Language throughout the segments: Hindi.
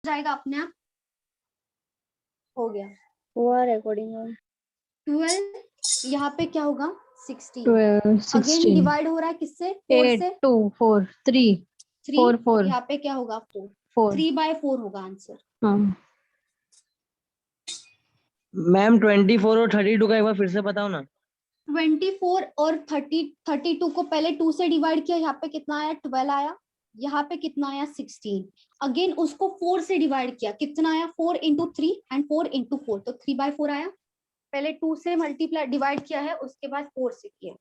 जाएगा अपने आप। हो गया हुआ रिकॉर्डिंग। 12, यहाँ पे क्या होगा 16। 12, अगेन 16, डिवाइड हो रहा है किससे, 4 8, से। 2, 4, 3, 4, 4, यहाँ पे क्या होगा 4, 4. 3/4 होगा आंसर। हाँ मैम 24 और 32 का एक बार फिर से बताओ ना। 24 और 32 को पहले 2 से डिवाइड किया, यहाँ पे कितना आया 12 आया, यहाँ पे कितना आया 16। अगेन उसको 4 से डिवाइड किया, कितना आया 4 इंटू 3 एंड 4 इंटू 4, तो 3/4 आया। पहले 2 से मल्टीप्लाई डिवाइड किया है, उसके बाद 4 से किया,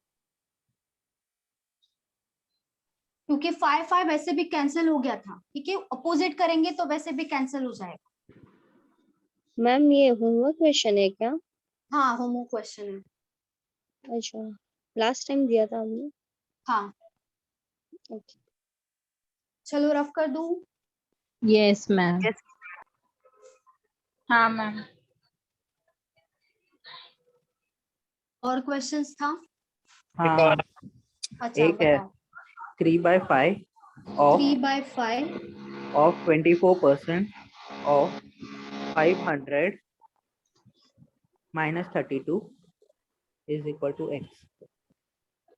क्योंकि 5 वैसे भी कैंसिल हो गया था। ठीक है, अपोजिट करेंगे तो वैसे भी कैंसिल हो जाएगा। मैम ये होमवर्क क्वेश्चन है क्या? हाँ होमवर्क क्वेश्चन है। अच्छा, लास्ट टाइम दिया था हमने। हाँ ओके। चलो रफ कर दूं। Yes ma'am. हाँ मैम। और क्वेश्चंस था? हाँ अच्छा एक है बताओ। 3/5 of 3/5 of 24% of 500 minus 32 is equal to x।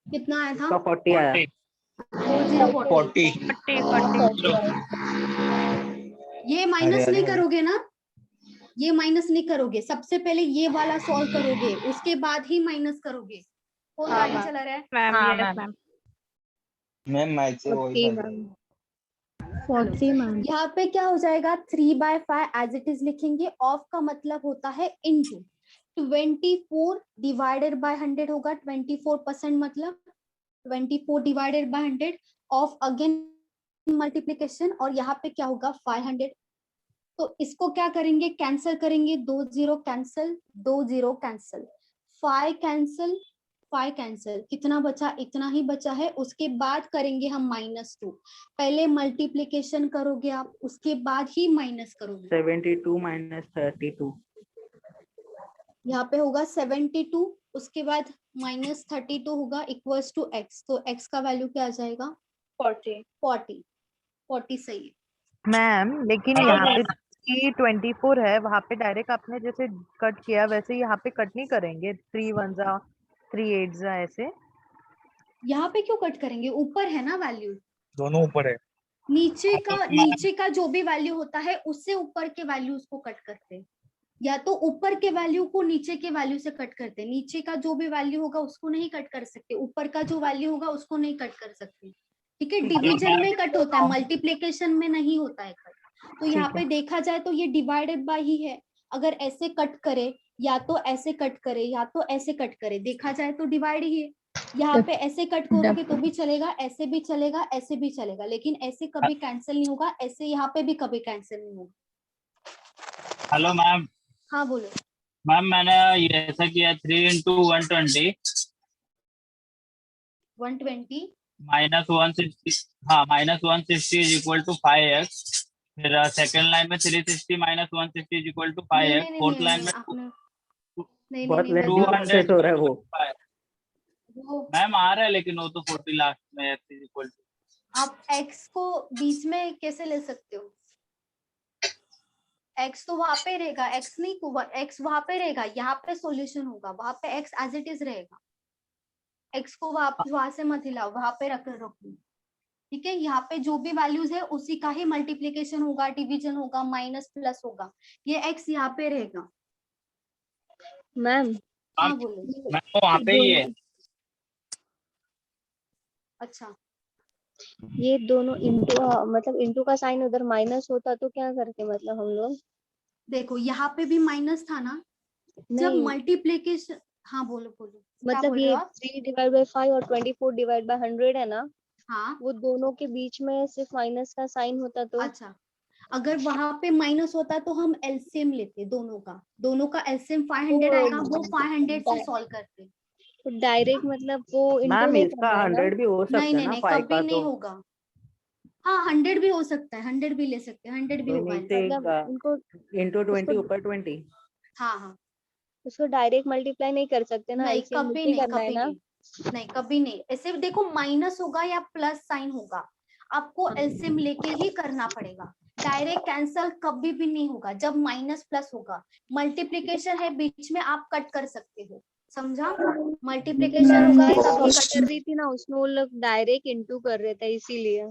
कितना आया था? इसका 40 आया। 40। 40। ये माइनस नहीं करोगे ना, ये माइनस नहीं करोगे, सबसे पहले ये वाला सॉल्व करोगे, उसके बाद ही माइनस करोगे। कौन हाँ, गाड़ी चला रहा है? Ma'am yes ma'am. Ma'am math से वही 40 था। मैम। 40 मैम। यहाँ पे क्या हो जाएगा 3/5 एज इट इज लिखेंगे। ऑफ का मतलब होता है इनटू। 24 डिवाइडेड बाय 100 होगा, 24% मतलब 24 divided by 100 of again multiplication, और यहाँ पे क्या होगा 500। तो इसको क्या करेंगे, कैंसिल करेंगे, 2 0 कैंसिल, 2 0 कैंसिल, 5 कैंसिल, 5 कैंसिल, कितना बचा, इतना ही बचा है। उसके बाद करेंगे हम -2, पहले मल्टीप्लीकेशन करोगे आप, उसके बाद ही माइनस करोगे। 72 minus 32 यहाँ पे होगा 72, उसके बाद -32 होगा इक्वल्स टू x, तो x का वैल्यू क्या आ जाएगा 40। 40 सही है। मैम लेकिन यहाँ पे की 24 है, वहाँ पे डायरेक्ट आपने जैसे कट किया वैसे यहाँ पे कट नहीं करेंगे, 3 1 जा 3 8 जा ऐसे। यहाँ पे क्यों कट करेंगे, ऊपर है ना वैल्यू, दोनों ऊपर है। नीचे का जो भी वैल्यू होता है उससे ऊपर के वैल्यूज को कट करते हैं, या तो ऊपर के वैल्यू को नीचे के वैल्यू से कट करते हैं। नीचे का जो भी वैल्यू होगा उसको नहीं कट कर सकते, ऊपर का जो वैल्यू होगा उसको नहीं कट कर सकते। ठीक है, डिवीजन में कट होता है, मल्टीप्लिकेशन में नहीं होता है कट। तो यहाँ पे देखा जाए तो ये डिवाइडेड बाय ही है। अगर ऐसे कट करे, या तो ऐसे कट करे, या तो ऐसे कट करे, देखा जाए तो डिवाइड ही है। यहाँ पे ऐसे कट करोगे तो भी चलेगा, ऐसे भी चलेगा, ऐसे भी चलेगा, लेकिन ऐसे कभी कैंसिल नहीं होगा, ऐसे यहाँ पे भी कभी कैंसिल नहीं होगा। Hello ma'am. हाँ बोलो। मैम मैंने ये ऐसा किया 3 into 120 120 -160, हाँ -160 is equal to 5x। फिर सेकंड लाइन में 360 -160 is equal to 5x। Fourth line में बहुत लेंथी प्रोसेस हो रहा है वो। मैम आ रहा है, लेकिन वो तो 40 लास्ट में x is equal to। आप x को बीच में कैसे ले सकते हो, x तो वहां पे रहेगा, x नहीं x वहां पे रहेगा, यहाँ पे सॉल्यूशन होगा, वहां पे x एज इट इज रहेगा। x को वहां से मत हिलाओ, वहां पे रखो। ठीक है, यहाँ पे जो भी वैल्यूज है उसी का ही मल्टीप्लीकेशन होगा, डिवीजन होगा, माइनस प्लस होगा, ये x यहाँ पे रहेगा। मैम हाँ बोलो। मैम वो वहाँ पे ही है। अच्छा ये दोनों इंटू, मतलब इंटू का साइन उधर माइनस होता तो क्या करते मतलब हम लोग? देखो यहाँ पे भी माइनस था ना, जब नहीं मल्टीप्लीकेशन। हाँ बोलो बोलो, क्या मतलब बोल रहे ये हो आप? 3 डिवाइड बाय 5 और 24 डिवाइड बाय 100 है ना, हाँ वो दोनों के बीच में सिर्फ माइनस का साइन होता तो? अच्छा, अगर वहां पे माइनस होता तो हम एलसीएम लेते, दोनों का एलसीएम 500 आएगा, वो 500 से सॉल्व करते। तो डायरेक्ट मतलब वो इंटू मैम नहीं इसका करना है ना? 100 भी हो सकता नहीं है नहीं ना नहीं, 5 कभी का, नहीं तो होगा। हाँ 100 भी हो सकता है, 100 भी ले सकते हैं, 100 भी तो होगा। नीचे मतलब उनको इंटू 20 उसको ऊपर 20। हाँ हाँ उसको डायरेक्ट मल्टीप्लाई नहीं कर सकते ना, नहीं, एलसीएम कभी ही नहीं, करना है कभी ना? नहीं, नहीं कभी नहीं। ऐसे देखो माइनस होगा या प्लस साइन होगा, आपको एलसीएम लेके ही करना पड़ेगा। डायरेक्ट कैंसल कभी भी नहीं होगा जब माइनस प्लस होगा। मल्टीप्लीकेशन है बीच में, आप कट कर सकते हो, समझा? मल्टीप्लीकेशन होगा मैं तभी सॉल्व कट कर रही थी ना, उसमें वो लोग डायरेक्ट इंटू कर रहे थे इसीलिए।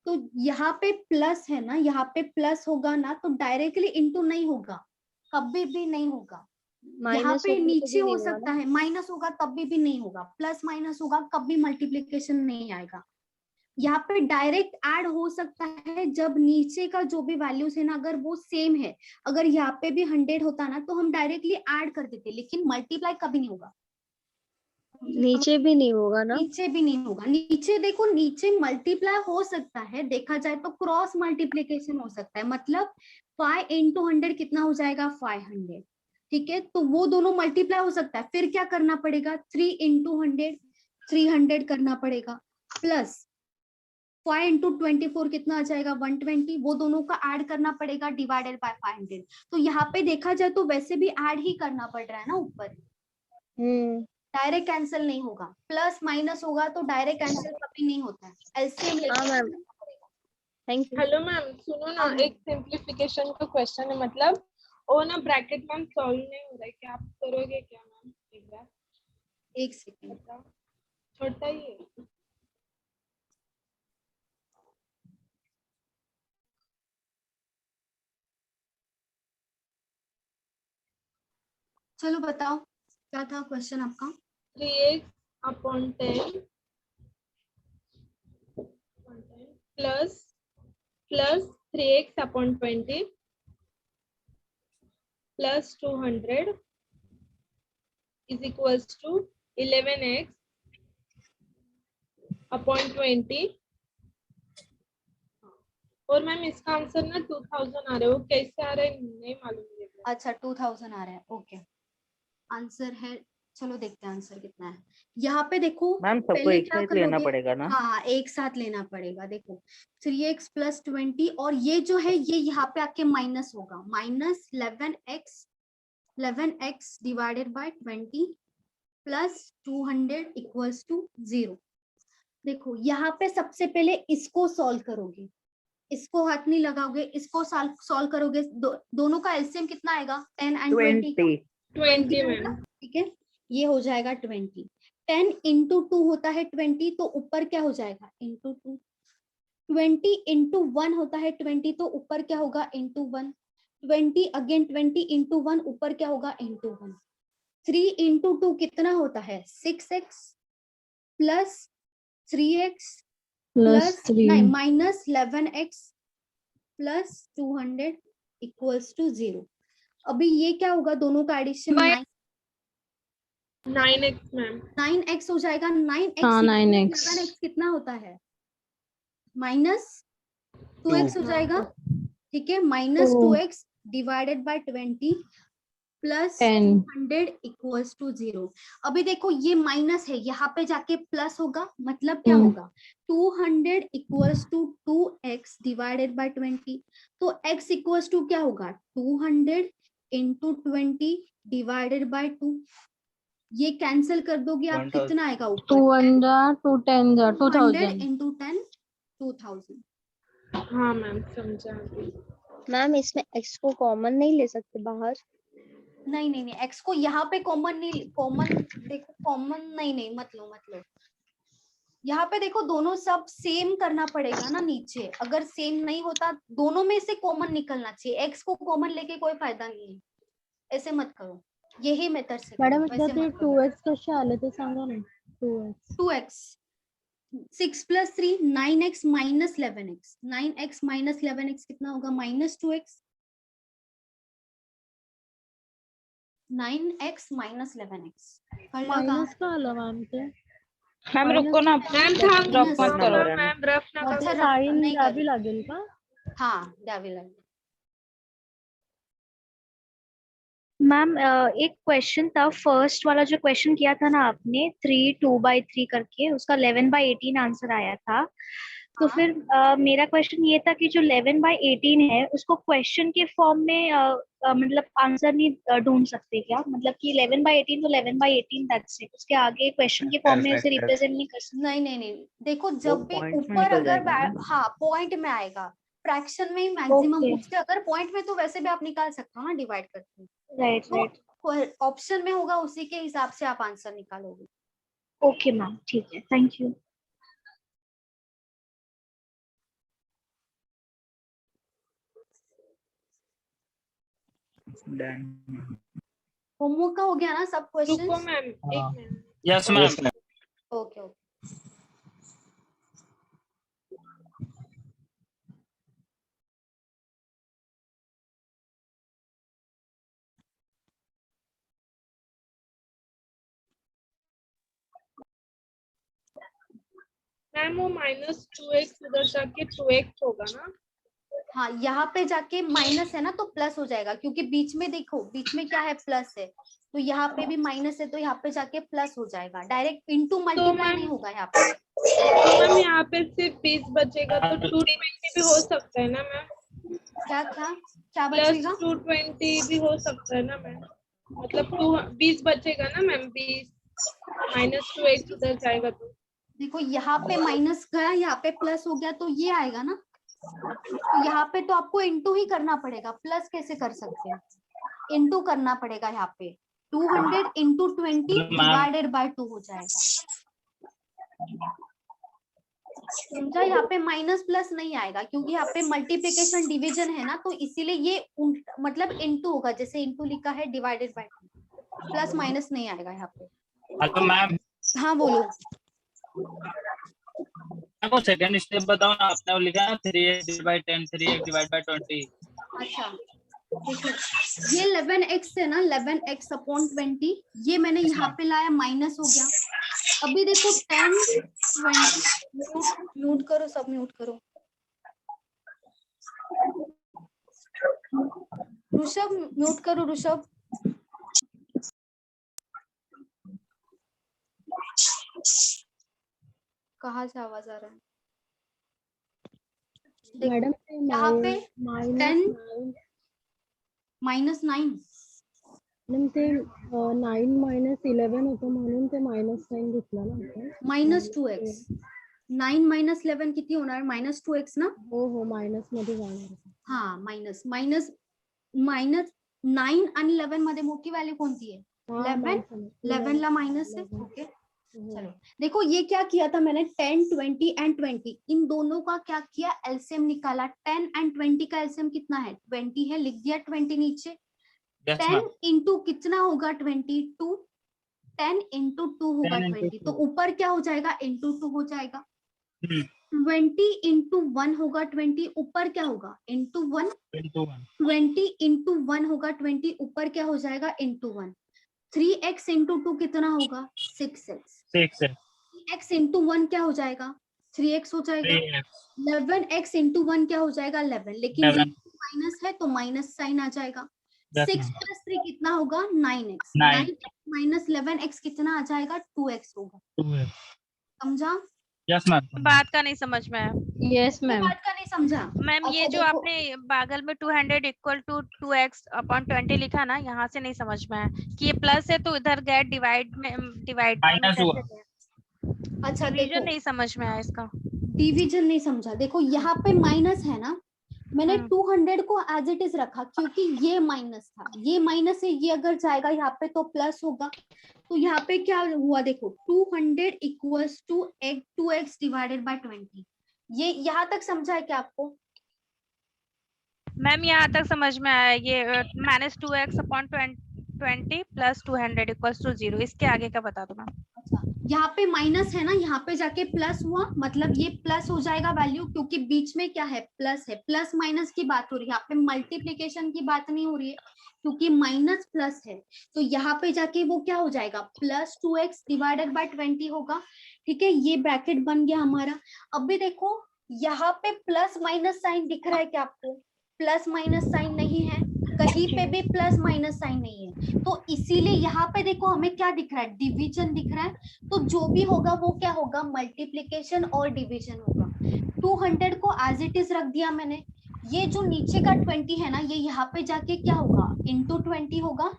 तो यहाँ पे प्लस है ना, यहाँ पे प्लस होगा ना तो डायरेक्टली इंटू नहीं होगा, कभी भी नहीं होगा। यहाँ माइनस पे होगा तो नीचे भी हो नहीं होगा सकता ना। है, माइनस होगा तभी भी नहीं होगा, प्लस माइनस होगा कभी मल्टीप्लीकेशन नहीं आएगा। यहाँ पे डायरेक्ट ऐड हो सकता है जब नीचे का जो भी वैल्यूज है ना अगर वो सेम है, अगर यहाँ पे भी 100 होता ना तो हम डायरेक्टली ऐड कर देते, लेकिन मल्टीप्लाई कभी नहीं होगा। नीचे भी नहीं होगा ना। नीचे भी नहीं होगा। नीचे देखो, नीचे मल्टीप्लाई हो सकता है, देखा जाए तो क्रॉस मल्टीप्लीकेशन हो सकता है, मतलब 5 into 100 कितना हो जाएगा 500, ठीक है? तो वो दोनों मल्टीप्लाई हो सकता है। फिर क्या करना पड़ेगा, 3 into 100 300 करना पड़ेगा, प्लस 5 into 24 कितना आ जाएगा 120, वो दोनों का ऐड करना पड़ेगा डिवाइडेड बाय 500। तो यहाँ पे देखा जाए तो वैसे भी ऐड ही करना पड़ रहा है ना ऊपर, डायरेक्ट कैंसिल नहीं होगा। प्लस माइनस होगा तो डायरेक्ट कैंसिल कभी नहीं होता है, एलसीएम हाँ लेके ma'am, thank you. Hello ma'am, सुनो ना, एक सिंप्लीफिकेशन का क्वेश्चन है, मतलब वो ना ब्रैकेट मैम सॉल्व नहीं हो रहा है, क्या आप करोगे क्या मैम? एक बार एक सेकेंड, बताओ, छोटा ही है। चलो बताओ क्या था क्वेश्चन आपका। 3x upon 10 plus 3x upon 20 plus 200 is equals to 11x upon 20। और मैम इसका आंसर ना 2000 आ रहा है, वो कैसे आ रहा है नहीं मालूम मुझे। अच्छा 2000 आ रहा है, ओके। आंसर है, चलो देखते हैं आंसर कितना है। यहाँ पे देखो मैम सबको पहले एक क्या साथ लेना करोगे, पड़ेगा ना। हाँ एक साथ लेना पड़ेगा। देखो 3x प्लस 20 और ये जो है ये यहाँ पे आके माइनस होगा, minus 11x divided by 20 plus 200 equals to 0। देखो यहाँ पे सबसे पहले इसको सॉल्व करोगे, इसको हाथ नहीं लगाओगे, इसको सॉल्व करोगे, दोनों का एलसीएम कितना आएगा 10 and 20 का 20 होगा, मैम। ठीक है? ये हो जाएगा 20। 10 into 2 होता है 20, तो ऊपर क्या हो जाएगा into 2। 20 into 1 होता है 20, तो ऊपर क्या होगा into 1। 20 अगेन 20 into 1 ऊपर क्या होगा into 1। 3 into 2 कितना होता है 6x plus 3x plus plus 3 minus 11x plus 200 equals to 0। अभी ये क्या होगा, दोनों का एडिशन 9x मैम। 9x हो जाएगा। 9x हाँ, 9x 11x कितना होता है माइनस 2x हो जाएगा, ठीक है? Minus 2x divided by 20 plus 200 equals to 0। अभी देखो ये माइनस है, यहाँ पे जाके प्लस होगा, मतलब क्या होगा 200 equals to 2x divided by 20। तो x इक्वल्स टू क्या होगा 200 into 20 डिवाइडेड बाय 2। ये कैंसिल कर दोगे आप, कितना आएगा ऊपर 200 into 10 2000। हाँ मैम समझा। मैम इसमें x को कॉमन नहीं ले सकते बाहर? नहीं नहीं नहीं, x को यहाँ पे कॉमन नहीं, कॉमन देखो कॉमन नहीं मतलब यहाँ पे देखो दोनों सब सेम करना पड़ेगा ना नीचे, अगर सेम नहीं होता दोनों में से कॉमन निकलना चाहिए, x को कॉमन लेके कोई फायदा नहीं है, ऐसे मत करो, यही मेथड से मॅडम करो, वैसे एकदा ते मत करो। 2x कसे आले ते सांगा ना. 2x 2x 6 plus 3 9x minus 11x, 9x minus 11x कितना होगा minus 2x, 9x minus 11x कर लगा। मायनस का आला मॅम ते. मैम रुको ना मैम, Minus रफ मत करो मैम, रफ ना अच्छा, करो। साइन नहीं द्यावी करें। लागेल का? हाँ द्यावी लागेल। मैम एक क्वेश्चन था, फर्स्ट वाला जो क्वेश्चन किया था ना आपने 3 2/3 करके, उसका 11/18 आंसर आया था। तो हाँ। फिर मेरा क्वेश्चन ये था कि जो 11/18 है उसको क्वेश्चन के फॉर्म में मतलब आंसर नहीं ढूंढ सकते क्या? मतलब कि 11/18 तो 11/18 दैट्स इट, उसके आगे क्वेश्चन के फॉर्म में उसे रिप्रेजेंट नहीं कर सकते? नहीं देखो जब भी points में ऊपर निकल अगर जाएगा ना। हाँ पॉइंट में आएगा, फ्रैक्शन में ही मैक्सिमम Okay. पूछते, अगर पॉइंट में तो वैसे भी आप निकाल सकते हो ना डिवाइड करके, राइट तो राइट ऑप्शन में होगा उसी के हिसाब से आप आंसर निकालोगे। ओके मैम, ठीक है, थैंक यू। होमवर्क का हो गया ना सब रुको क्वेश्चंस? मैम, एक minute. Yes ma'am. Okay okay. Ma'am वो -2x उधर जाके 2x होगा ना? हाँ, यहाँ पे जाके माइनस है ना तो प्लस हो जाएगा, क्योंकि बीच में देखो, बीच में क्या है, प्लस है, तो यहाँ पे भी माइनस है तो यहाँ पे जाके प्लस हो जाएगा, डायरेक्ट इनटू मल्टीप्लाई नहीं होगा यहाँ पे। तो मैम यहाँ पे सिर्फ 20 बचेगा, तो 220 भी हो सकता है ना मैम? क्या क्या क्या प्लस बचेगा? 220 भी हो सकता है ना मैम? मतलब 20 बचेगा ना मैम, 20 -2x उधर जाएगा तो। देखो यहाँ पे माइनस गया, यहाँ पे प्लस हो गया, तो ये आएगा ना, तो यहाँ पे तो आपको इनटू ही करना पड़ेगा, प्लस कैसे कर सकते हैं, इनटू करना पड़ेगा यहाँ पे। 200 इंटू 20 डिवाइडेड बाय 2 हो जाएगा, समझा? यहाँ पे माइनस प्लस नहीं आएगा, क्योंकि यहाँ पे मल्टीप्लिकेशन डिवीजन है ना, तो इसीलिए ये मतलब इनटू होगा, जैसे इनटू लिखा है डिवाइडेड बाय 2, प्लस माइनस नहीं आएगा यहाँ पे। Hello ma'am. हाँ बोलो। वो सेकंड स्टेप बताओ ना, आपने वो लिखा है 3x divide 10, 3x divide by 20। अच्छा देखो, ये 11x है ना, 11x अपॉन 20, ये मैंने यहाँ पे लाया, माइनस हो गया। अभी देखो 10 20, म्यूट करो, सब म्यूट करो। ऋषभ म्यूट करो, ऋषभ। कहाँ से आवाज आ रहा है? मैडम यहाँ पे 10 -9 -9 मैडम ते 9 - 11 होतं म्हणून ते -9 घेतलं ना आपण. -2x 9 - 11 किती होणार? -2x ना? हो मायनस मध्ये जाणार. हाँ माइनस 9 आणि 11 मध्ये मोठी व्हॅल्यू कोणती है? 11 ला माइनस है। ओके चलो, देखो ये क्या किया था मैंने, 10 20 एंड 20 इन दोनों का क्या किया, एलसीएम निकाला। 10 एंड 20 का एलसीएम कितना है? 20 है, लिख दिया 20 नीचे। 10 इंटू कितना होगा? 22। 10 इंटू 2 होगा 20, तो ऊपर क्या हो जाएगा? इंटू 2 हो जाएगा। 20 इंटू 1 होगा 20, ऊपर क्या होगा? इंटू 1। 20 इंटू 1 होगा 20, ऊपर क्या हो जाएगा? इंटू 1। 3x इंटू 2 कितना होगा? 6x। 6x इंटू 1 क्या हो जाएगा? 3x हो जाएगा। 11x इंटू 1 क्या हो जाएगा? 11, लेकिन माइनस है तो माइनस साइन आ जाएगा। 6 प्लस 3 कितना होगा? 9x। 9x माइनस 11x कितना आ जाएगा? 2x होगा। समझा? Yes ma'am. बात का नहीं समझ में आया। Yes ma'am. बात का नहीं समझा मैम ये जो आपने बागल में 200 इक्वल टू 2x अपॉन 20 लिखा ना, यहाँ से नहीं समझ में आया कि ये प्लस है तो इधर गए डिवाइड में माइनस हुआ। अच्छा डिवीजन नहीं समझ में आया इसका। डिवीजन नहीं समझा। देखो यहाँ पे माइनस है ना, मैंने 200 को एज इट इज रखा, क्योंकि ये माइनस था, ये माइनस है, ये अगर जाएगा यहाँ पे तो प्लस होगा। तो यहाँ पे क्या हुआ देखो, 200 equals to 2x divided by 20। ये यहाँ तक समझा है क्या आपको? मैम यहाँ तक समझ में आया, ये -2x upon 20 plus 200 equals to 0। इसके आगे का बता दो मैम। अच्छा, यहाँ पे माइनस है ना, यहाँ पे जाके प्लस हुआ, मतलब ये प्लस हो जाएगा वैल्यू, क्योंकि बीच में क्या है? प्लस है। प्लस माइनस की बात हो रही है, यहाँ पे मल्टीप्लीकेशन की बात नहीं हो रही है, क्योंकि माइनस प्लस है, तो यहाँ पे जाके वो क्या हो जाएगा? प्लस 2x डिवाइडेड बाय 20 होगा। ठीक है, ये ब्रैकेट बन गया हमारा। अब भी देखो यहाँ पे प्लस माइनस साइन दिख रहा है क्या आपको? प्लस माइनस साइन नहीं है, कहीं पे भी प्लस माइनस साइन नहीं है, तो इसीलिए यहाँ पे देखो हमें क्या दिख रहा है? डिवीजन दिख रहा है। तो जो भी होगा वो क्या होगा? मल्टीप्लिकेशन और डिवीजन होगा। 200 को एज इट इज रख दिया मैंने। ये जो नीचे का 20 है ना, ये यहाँ पे जाके क्या होगा? इंटू 20 होगा,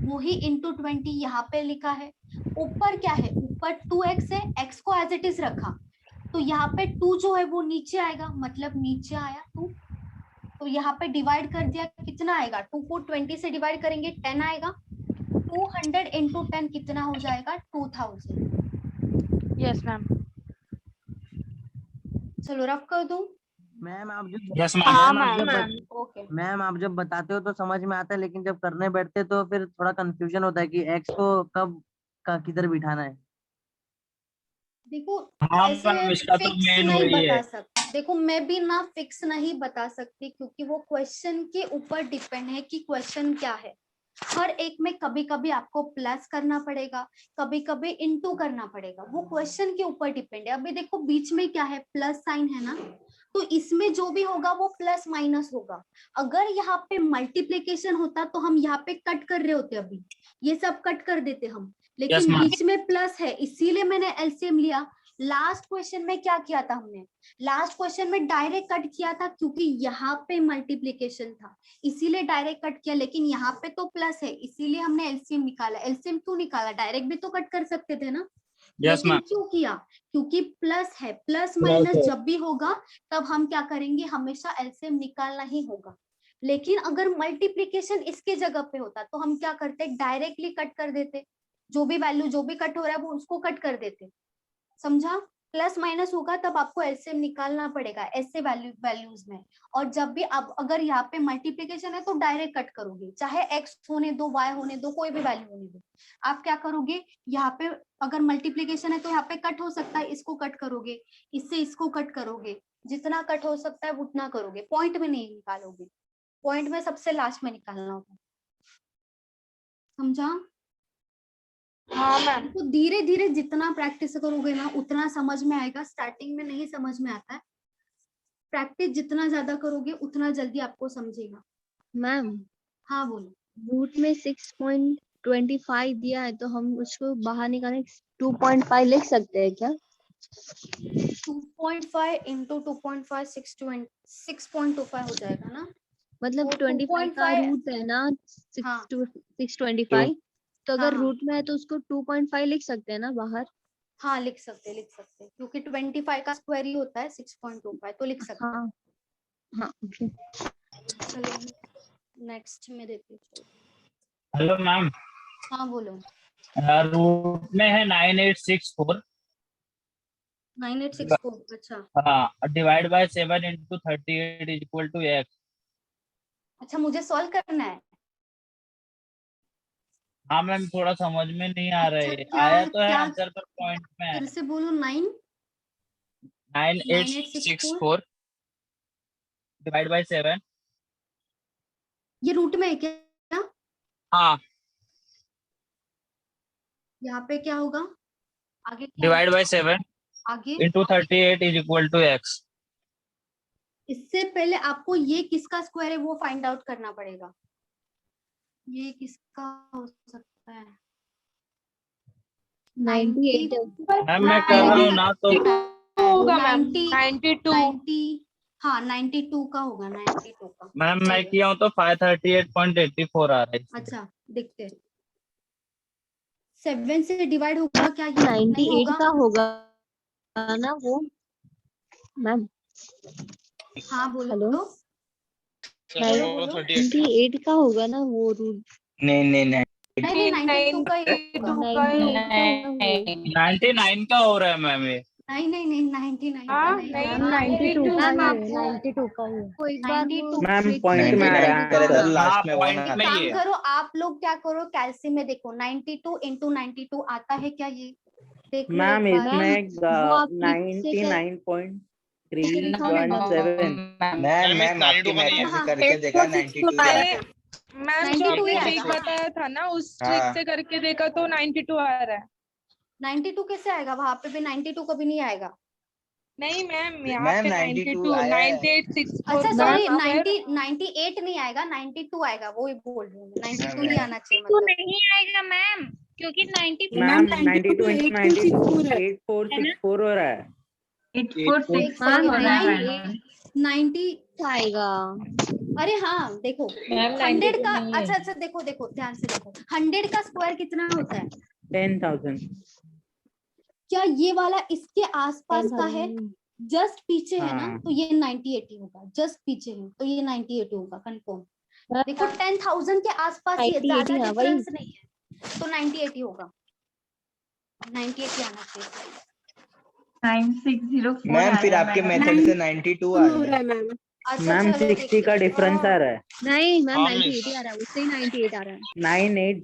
वही इंटू 20 यहाँ पे लिखा है। ऊपर क्या है? ऊपर 2x है, x को एज इट इज रखा, तो यहाँ पे 2 जो है वो नीचे आएगा, मतलब नीचे आया 2, तो यहाँ पे डिवाइड कर दिया, कितना आएगा? 2 को 20 से डिवाइड करेंगे 10 आएगा। 200 into 10 कितना हो जाएगा? 2000। Yes ma'am. चलो रफ कर दूं। मैम आप जब यस हाँ मैम। मैम। ओके मैम आप जब बताते हो तो समझ में आता है, लेकिन जब करने बैठते तो फिर थोड़ा कंफ्यूजन होता है कि एक्स को कब का किधर बिठाना है। देखो, हाँ ऐसे मैम, इसका तो फिक्स मेन नहीं वही बता है। सकती। देखो मैं भी ना फिक्स नहीं बता सकती, क्योंकि वो क्वेश्चन के ऊपर डिपेंड है कि क्वेश्चन क्या है। हर एक में कभी कभी आपको प्लस करना पड़ेगा, कभी कभी इनटू करना पड़ेगा, वो क्वेश्चन के ऊपर डिपेंड है। अभी देखो बीच में क्या है? प्लस साइन है ना, तो इसमें जो भी होगा वो प्लस माइनस होगा। अगर यहाँ पे मल्टीप्लिकेशन होता तो हम यहाँ पे कट कर रहे होते, अभी ये सब कट कर देते हम, लेकिन Yes, ma'am. बीच में प्लस है इसीलिए मैंने एलसीएम लिया। लास्ट क्वेश्चन में क्या किया था हमने? लास्ट क्वेश्चन में डायरेक्ट कट किया था, क्योंकि यहाँ पे मल्टीप्लिकेशन था इसीलिए डायरेक्ट कट किया, लेकिन यहाँ पे तो प्लस है इसीलिए हमने एलसीएम निकाला। एलसीएम क्यों निकाला? डायरेक्ट भी तो कट कर सकते थे ना। यस लेकिन मैम। क्यों किया? क्योंकि प्लस है, प्लस Plus माइनस है। जब भी होगा तब हम क्या करेंगे? हमेशा एलसीएम निकालना ही होगा। लेकिन अगर मल्टीप्लिकेशन इसके जगह पे होता तो हम क्या करते? डायरेक्टली कट कर देते, जो भी वैल्यू जो भी कट हो रहा है वो उसको कट कर देते। समझा? प्लस माइनस होगा तब आपको एलसीएम निकालना पड़ेगा ऐसे वैल्यूज में। और जब भी आप अगर यहाँ पे मल्टीप्लिकेशन है तो डायरेक्ट कट करोगे, चाहे एक्स होने दो, वाई होने दो, कोई भी वैल्यू होने दो। आप क्या करोगे? यहाँ पे अगर मल्टीप्लिकेशन है तो यहाँ पे कट हो सकता है, इसको कट करोगे, इससे इसको कट करोगे, जितना कट हो सकता है उतना करोगे, पॉइंट में नहीं निकालोगे। पॉइंट में सबसे लास्ट में निकालना होगा। समझा? हाँ मैम। तो धीरे धीरे जितना प्रैक्टिस करोगे ना उतना समझ में आएगा। स्टार्टिंग में नहीं समझ में आता है, प्रैक्टिस जितना ज्यादा करोगे उतना जल्दी आपको समझेगा। मैम हाँ बोलो। रूट में 6.25 दिया है तो हम उसको बाहर निकालने 2.5 लिख सकते हैं क्या? 2.5 into 2.5 6.25 हो जाएगा ना। मतलब तो 25 का 2.5 रूट है ना हाँ 625, तो अगर हाँ। रूट में है तो उसको 2.5 लिख सकते हैं ना बाहर? हाँ लिख सकते क्योंकि 25 का स्क्वायर ही होता है 6.25, तो लिख सकते हैं। हाँ हाँ ओके। चलो नेक्स्ट में देखते हैं। Hello ma'am. हाँ बोलो। रूट में है 9864। 9864। अच्छा हाँ, divide by 7 into 38 is equal to x। अच्छा, मुझे सॉल्व करना है। हाँ मैम, थोड़ा समझ में नहीं आ रहा है। क्या आया तो है क्या आंसर पर पॉइंट में है। फिर से बोलो। 9864 डिवाइड बाय 7। ये रूट में है क्या? हाँ, यहाँ पे क्या होगा? आगे क्या डिवाइड बाय 7 आगे? into 38 is equal to x। इससे पहले आपको ये किसका स्क्वायर है वो फाइंड आउट करना पड़ेगा। ये किसका हो सकता है? 98 मैम मैं कर रहा हूँ ना तो होगा मैम 92। 90 हाँ 92 का होगा। 92 का। मैम मैं किया हूँ तो 538.84 आ रहा है। अच्छा देखते हैं। 7 से डिवाइड होगा क्या? ये 98 का होगा ना वो मैम? हाँ बोलो। हेलो? बोलो। 98 का होगा ना वो रूट? नहीं नहीं 92 का ही 99 का हो रहा है मैम ये। नहीं 99 का हाँ, नहीं। नहीं, 92 का ही है, आपको 92 का ही है। को एक बार 92 मैम पॉइंट में आ रहा है। लास्ट में पॉइंट में काम ये करो आप लोग, क्या करो कैलसी में देखो 92 into 92 आता है क्या? ये देख लो मैम एक बार। इसमें वो आप ठीक से कर- 99.317। मैम आपकी मैट्रिक्स से करके देखा 92 मैंने मैम जो 92 आपने ही ट्रिक आएगा। बताया था ना उस ट्रिक हाँ। से करके देखा तो 92 आ रहा है। 92 कैसे आएगा? वहां पे भी 92 कभी नहीं आएगा। नहीं मैम यहाँ मैम, पे 92 आया है। 9864 अच्छा का सॉरी, square 98 नहीं आएगा, 92 आएगा, वो ही बोल रही हूँ। 92 नहीं आना चाहिए तो मतलब। नहीं आएगा मैम, क्योंकि 90 मैम 92 into 92 8464 हो रहा है। 90 आएगा। अरे हाँ देखो 100 का। अच्छा देखो ध्यान से देखो, 100 का स्क्वायर कितना होता है? 10,000। क्या ये वाला इसके आसपास का है? जस्ट पीछे है ना, हाँ। तो ये 90-80 होगा। जस्ट पीछे है तो ये 90-80 होगा कंफर्म। देखो 10,000 के आसपास ही है, 90-80 ज्यादा हाँ वही। डिफरेंस नहीं है, तो 90-80 होगा। 90-80 आना चाहिए। 9604 मैम आ फिर रहा है आपके मैडम। मेथड से 92 आ हो रहा रहा है। है मैम। अच्छा मैम चलो 60 देखते का हैं। डिफरेंस आ रहा है। नहीं मैम हाँ 98 आ रहा है, उससे ही 98 आ रहा है। 98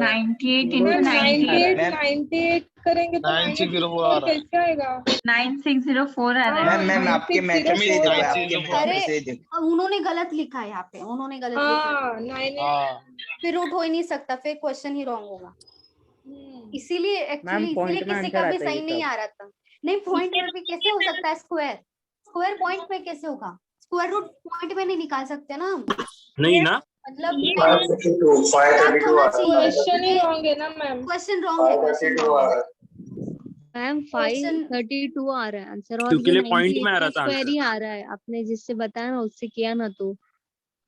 98 वो into मैम 98 मैम 98 करेंगे तो 9604 आ 96 रहा है। कैसे आएगा? 9604 आ रहा मैम है। मैम आपके मेथड से ही देखो, आपके 9604 मेथड अरे से ही देखो। अब उन्होंने गलत लिखा है यहाँ पे, उन्होंने गलत लिखा है, हाँ 98 हाँ फिर रूट हो ही नहीं सकता, फिर क्वेश्चन ही रॉन्ग होगा। इसीलिए मैम एक्चुअली पॉइंट में किसी का आंसर भी आता है सही ये नहीं सब। आ रहा था। नहीं पॉइंट में भी कैसे हो सकता है स्क्वायर? स्क्वायर पॉइंट में कैसे होगा? स्क्वायर रूट पॉइंट में नहीं निकाल सकते ना हम। नहीं ना, मतलब याद होना चाहिए। क्वेश्चन ही रॉन्ग है ना मैम। क्वेश्चन रॉन्ग है, क्वेश्चन रॉन्ग है। मैम Question- 532 आ रहा है आंसर, और क्योंकि ये ये point में आ 98 रहा का था स्क्वायर आंसर। ही आ रहा है। आपने जिससे बताया ना उससे किया ना, तो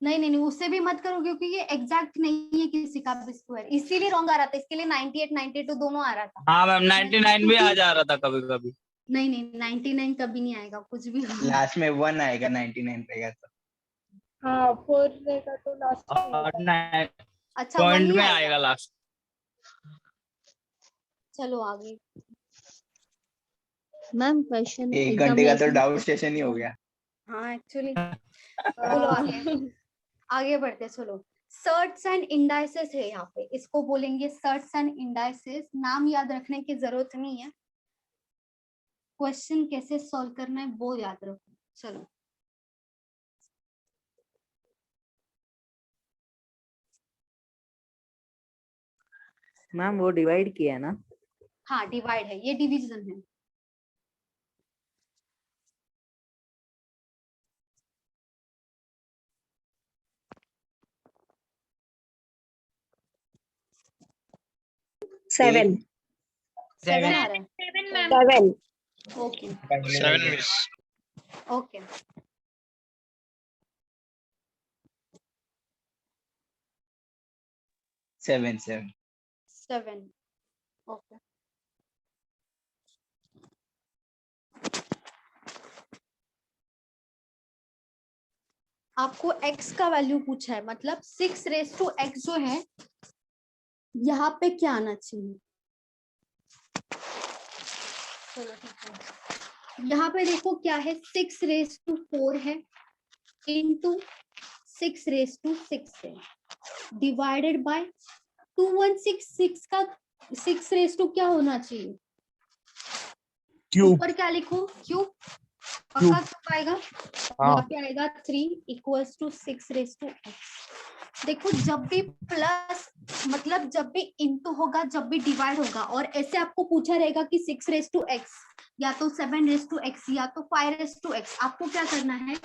नहीं नहीं नहीं उससे भी मत करो, क्योंकि ये एग्जैक्ट नहीं है किसी का भी स्क्वायर, इसीलिए रॉन्ग आ रहा था। इसके लिए 98 92 दोनों आ रहा था। हाँ मैम 99 भी आ जा रहा था कभी कभी। नहीं नहीं 99 कभी नहीं आएगा, कुछ भी होगा। लास्ट में 1 आएगा, 99 रहेगा तो। हाँ 4 रहेगा तो लास्ट में और आएगा। अच्छा पॉइंट वही में आएगा। आएगा लास्ट। चलो आगे। मैम क्वेश्चन 1 घंटे का तो एग्जामिनेशन डाउट सेशन ही हो गया। हाँ एक्चुअली बोलो आगे। आगे बढ़ते चलो। सर्ट्स एंड इंडाइसेस है यहाँ पे, इसको बोलेंगे सर्ट्स एंड इंडाइसेस। नाम याद रखने की जरूरत नहीं है, क्वेश्चन कैसे सॉल्व करना है वो याद रखो। चलो मैम वो डिवाइड किया है ना? हाँ डिवाइड है, ये डिवीजन है। सेवन 7 आ रहा है। 7 okay 7 miss. Okay seven 7 okay. आपको x का वैल्यू पूछा है, मतलब 6x जो है यहाँ पे क्या आना चाहिए? चलो ठीक है, यहाँ पे देखो क्या है, 6 है इंटू 6 है डिवाइडेड बाय 2166 का 6 क्या होना चाहिए? क्यूब। ऊपर क्या लिखो? क्यूब। पक्का क्यूब आएगा। यहाँ पे आएगा 3 इक्वल्स टू 6 देखो जब भी प्लस मतलब जब भी इंटू होगा, जब भी डिवाइड होगा, और ऐसे आपको पूछा रहेगा कि 6 या तो 7 या तो 5 आपको क्या करना है,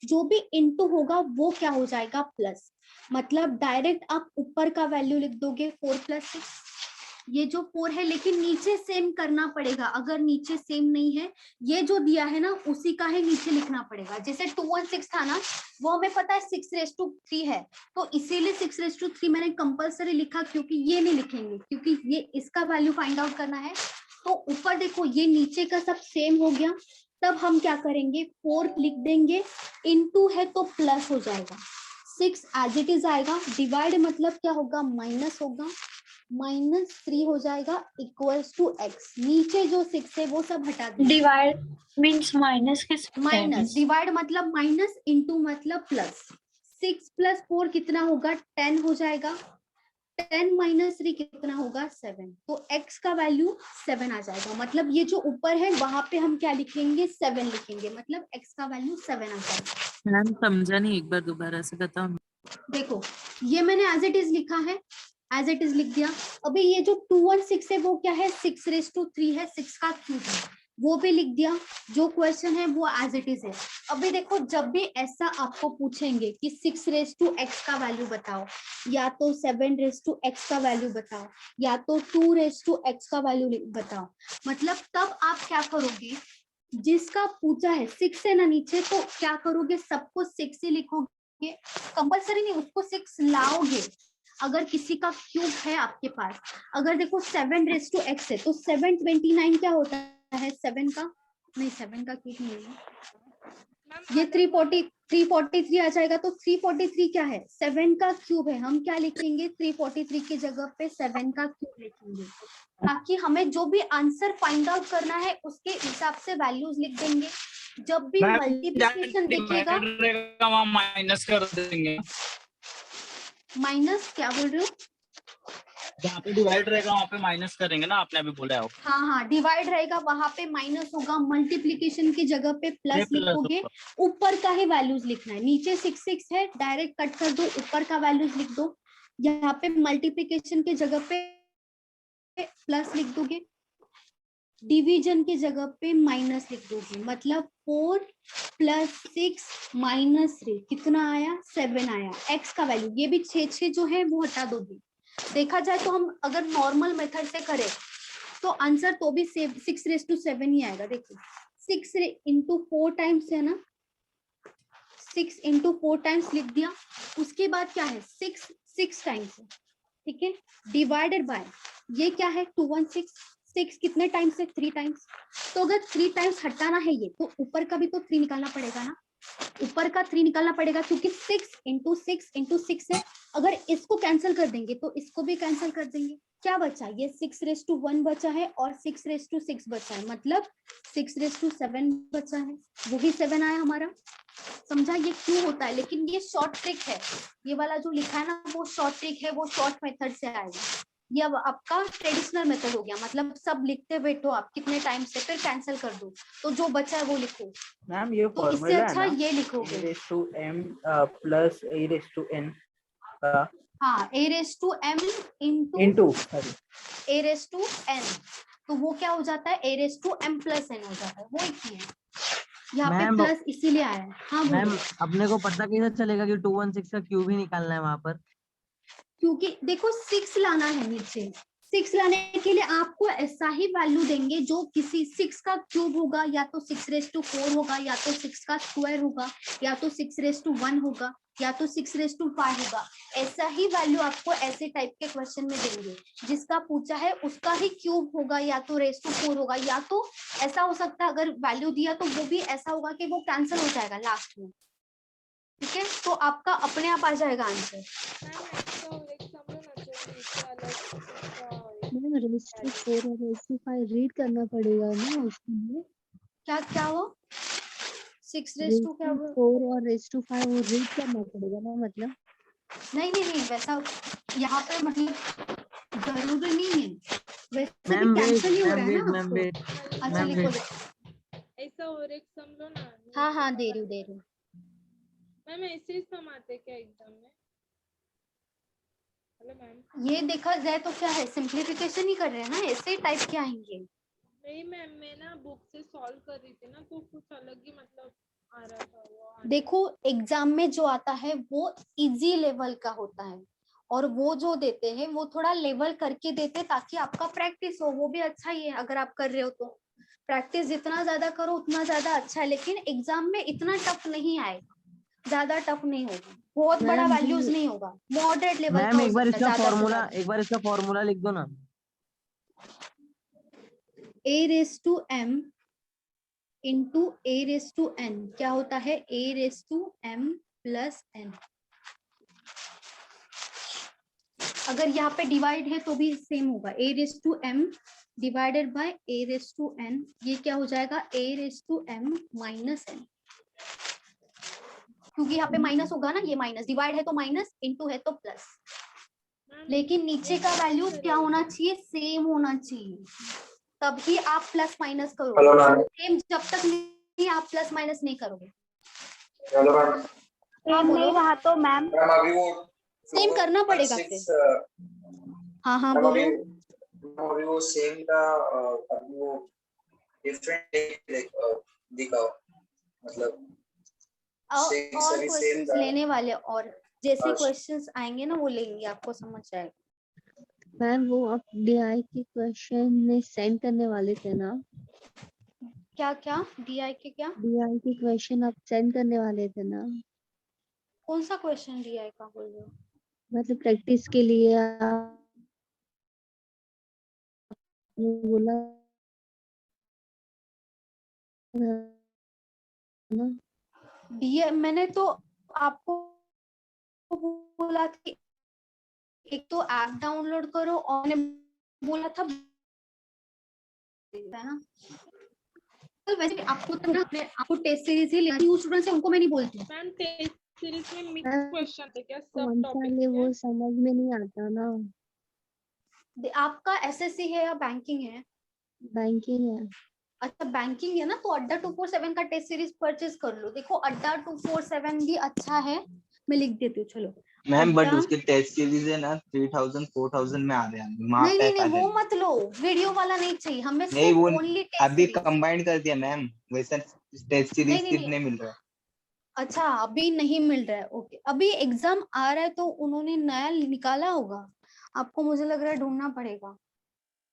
जो भी इंटू होगा वो क्या हो जाएगा प्लस। मतलब डायरेक्ट आप ऊपर का वैल्यू लिख दोगे 4 + 6, ये जो 4 है, लेकिन नीचे सेम करना पड़ेगा। अगर नीचे सेम नहीं है, ये जो दिया है ना उसी का है नीचे लिखना पड़ेगा। जैसे 216 था ना, वो हमें पता है 6 है, तो इसीलिए 6 मैंने कंपल्सरी लिखा, क्योंकि ये नहीं लिखेंगे, क्योंकि ये इसका वैल्यू फाइंड आउट करना है। तो ऊपर देखो ये नीचे का सब सेम हो गया, तब हम क्या करेंगे 4 लिख देंगे, इनटू है तो प्लस हो जाएगा, 6 एज इट इज आएगा, डिवाइड मतलब क्या होगा माइनस होगा, -3 हो जाएगा इक्वल्स टू x। नीचे जो 6 है वो सब हटा देंगे। डिवाइड मींस माइनस किस माइनस, डिवाइड मतलब माइनस, इनटू मतलब प्लस। 6 + 4 कितना होगा 10 हो जाएगा, 10 - 3 कितना होगा 7। तो x का वैल्यू 7 आ जाएगा। मतलब ये जो ऊपर है वहां पे हम क्या लिखेंगे 7 लिखेंगे, मतलब x का वैल्यू 7 आ जाएगा। मैम समझा नहीं, एक बार दोबारा से बताओ। देखो ये मैंने एज इट इज लिखा है, एज इट इज लिख दिया। अभी ये जो 216 है वो क्या है 6 है, 6 का क्यूब है, वो भी लिख दिया। जो क्वेश्चन है वो एज इट इज है। अभी देखो जब भी ऐसा आपको पूछेंगे कि 6 का वैल्यू बताओ, या तो 7 का वैल्यू बताओ, या तो 2 का वैल्यू बताओ, मतलब तब आप क्या करोगे, जिसका पूछा है 6 है ना नीचे, तो क्या करोगे सबको 6 ही लिखोगे, कंपल्सरी नहीं, उसको 6 लाओगे। अगर किसी का क्यूब है आपके पास, अगर देखो 7 है तो 729 क्या होता है 7 का नहीं 7 का क्यूब नहीं है, ये 343 आ जाएगा। तो 343 क्या है? 7 का क्यूब है। हम क्या लिखेंगे? 343 की जगह पे 7 का क्यूब लिखेंगे, ताकि हमें जो भी आंसर फाइंड आउट करना है उसके हिसाब से वैल्यूज लिख देंगे। जब भी मल्टीप्लिकेशन दिखेगा, वहाँ माइनस कर देंगे। माइनस क्या बोल रहे हो? जहाँ पे डिवाइड रहेगा वहाँ पे माइनस करेंगे ना, आपने अभी बोला है। हाँ हाँ, डिवाइड रहेगा वहां पे माइनस होगा, मल्टीप्लिकेशन की जगह पे प्लस लिखोगे। ऊपर का ही वैल्यूज लिखना है। नीचे 6 है, डायरेक्ट कट कर दो, ऊपर का वैल्यूज लिख दो। यहाँ पे मल्टीप्लिकेशन की जगह पे प्लस लिख दोगे, डिवीजन की जगह पे माइनस लिख दोगे। मतलब 4 + 6 - 3 कितना आया? 7 आया। एक्स का वैल्यू, ये भी 6 जो है वो हटा दोगे। देखा जाए तो हम अगर नॉर्मल मेथड से करें तो आंसर तो भी 6⁻7 ही आएगा। देखो 6 × 4 टाइम्स है ना, 6 × 4 टाइम्स लिख दिया। उसके बाद क्या है? 6 टाइम्स है, ठीक है, डिवाइडेड बाय ये क्या है? 216। 6 कितने टाइम्स है? 3 टाइम्स। तो अगर 3 टाइम्स हटाना है ये, तो ऊपर का भी तो 3 निकालना पड़ेगा ना, ऊपर का 3 निकालना पड़ेगा, क्योंकि 6 × 6 × 6 है। अगर इसको कैंसिल कर देंगे तो इसको भी कैंसिल कर देंगे। क्या बचा? ये 6⁻1 बचा है और 6⁻6 बचा है, मतलब 6⁻7 बचा है, वो भी 7 आया हमारा। समझा ये क्यों होता है? लेकिन ये शॉर्ट ट्रिक है, ये वाला जो लिखा है ना वो शॉर्ट ट्रिक है, वो शॉर्ट मेथड से आएगा। ये अब आपका ट्रेडिशनल मेथड हो गया, मतलब सब लिखते बैठो आप कितने टाइम से, फिर कैंसिल कर दो, तो जो बचा है वो लिखो। मैम ये तो इससे फॉर्मूला अच्छा है ना, ये लिखोगे। a⁻m + a⁻n का हाँ, a⁻m into a⁻n, तो वो क्या हो जाता है? a⁻m + n हो जाता है, वो एक ही है। यहाँ पे प्लस इसीलिए आया है। हाँ मैम, बोलो। अपने को पता कैसे चलेगा कि 216 का क्यूब ही निकालना है वहां पर? क्योंकि देखो 6 लाना है नीचे, 6 लाने के लिए आपको ऐसा ही वैल्यू देंगे जो किसी 6 का क्यूब होगा, या तो 6⁻4 होगा, या तो 6 का स्क्वायर होगा, या तो 6⁻1 होगा, या तो 6⁻5 होगा। ऐसा ही वैल्यू आपको ऐसे टाइप के क्वेश्चन में देंगे। जिसका पूछा है उसका ही क्यूब होगा, या तो ⁻4 होगा, या तो ऐसा हो सकता है अगर वैल्यू दिया तो वो भी ऐसा होगा कि वो कैंसिल हो जाएगा लास्ट में, ठीक है, तो आपका अपने आप आ जाएगा आंसर। ⁻4 और ⁻5 रीड करना पड़ेगा ना उसके लिए। क्या हो? 6⁻2 क्या हुआ? 4 और ⁻5 वो रीड करना पड़ेगा ना, मतलब नहीं वैसा यहाँ पे मतलब जरूरी नहीं है, वैसे मैम भी कैंसिल ही हो रहा है वेट ना मैम आपको। वेट अच्छा मैम लिखो। वेट। ऐसा और एक सम लो ना। हाँ दे रही हूँ। मैम ऐसे ही सम आते क्या एग्जाम में? Hello ma'am. ये देखा जाए तो क्या है, सिंप्लीफिकेशन ही कर रहे हैं ना, ऐसे टाइप के आएंगे। नहीं मैम, मैं ना बुक से सॉल्व कर रही थी ना, तो कुछ अलग ही मतलब आ रहा था वो। देखो एग्जाम में जो आता है वो इजी लेवल का होता है, और वो जो देते हैं वो थोड़ा लेवल करके देते हैं ताकि आपका प्रैक्टिस हो, वो भी अच्छा ही है। अगर आप कर रहे हो तो प्रैक्टिस जितना ज्यादा करो उतना ज्यादा अच्छा है, लेकिन एग्जाम में इतना टफ नहीं आएगा, ज्यादा टफ नहीं होगा, बहुत बड़ा वैल्यूज नहीं होगा, मॉडरेट लेवल का मैम हो एक बार सकता है इसका ज्यादा से फॉर्मूला ज्यादा। एक बार इसका फॉर्मूला लिख दो ना। a⁻m into a⁻n क्या होता है? a⁻m + n। अगर यहाँ पे डिवाइड है तो भी सेम होगा, a⁻m डिवाइडेड बाय a⁻n, ये क्या हो जाएगा? a⁻m - n, क्योंकि यहाँ पे माइनस होगा ना, ये माइनस, डिवाइड है तो माइनस, इनटू है तो प्लस। लेकिन नीचे का वैल्यू क्या होना चाहिए? सेम होना चाहिए, तभी आप प्लस माइनस करोगे। सेम जब तक नहीं आप प्लस माइनस नहीं करोगे। हाँ बोलो। रहा तो मैम अभी वो सेम करना पड़ेगा फिर। हाँ बोलो। अभी वो सेम का अभी वो डिफरेंट दिखाओ, मतलब और सभी सेम क्वेश्चंस था। लेने वाले, और जैसे क्वेश्चंस आएंगे ना वो लेंगे, आपको समझ आएगा। मैम वो आप DI के क्वेश्चन में सेंड करने वाले थे ना? क्या DI के क्या? DI के क्वेश्चन आप सेंड करने वाले थे ना? कौन सा क्वेश्चन DI का बोल रहे हो? मतलब प्रैक्टिस के लिए आपने बोला ना ये मैंने तो आपको बोला कि एक तो ऐप डाउनलोड करो और मैंने बोला था ना तो वैसे भी आपको तो ना आपको टेस्ट सीरीज ही लेनी स्टूडेंट्स है उनको मैं नहीं बोलती मैम टेस्ट सीरीज में मिक्स क्वेश्चन थे क्या, सब कौन सा टॉपिक ले वो समझ में नहीं आता ना। आपका एसएससी है या बैंकिंग है? बैंकिंग है। अच्छा बैंकिंग है ना, तो अड्डा 247 का टेस्ट सीरीज परचेज कर लो। देखो अड्डा 247 भी अच्छा है, मैं लिख देती हूँ चलो। मैम बट अड्डा उसके टेस्ट सीरीज है ना 3000 4000 में आ रहे हैं, नहीं नहीं नहीं वो मत लो, वीडियो वाला नहीं चाहिए हमें, नहीं सिर्फ वो ओनली टेस्ट अभी सीरीज। कंबाइंड कर दिया मैम, वैसा टेस्ट सीरीज नहीं, कितने मिल रहा है? अच्छा अभी नहीं मिल रहा है, ओके अभी एग्जाम आ रहा है तो उन्होंने नया निकाला होगा, आपको मुझे लग रहा है ढूंढना पड़ेगा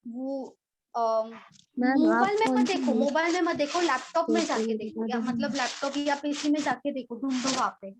वो। मोबाइल में मत देखो, मोबाइल में मत देखो, लैपटॉप में जाके देखो, या मतलब लैपटॉप या पीसी में जाके देखो, ढूंढो वहाँ पे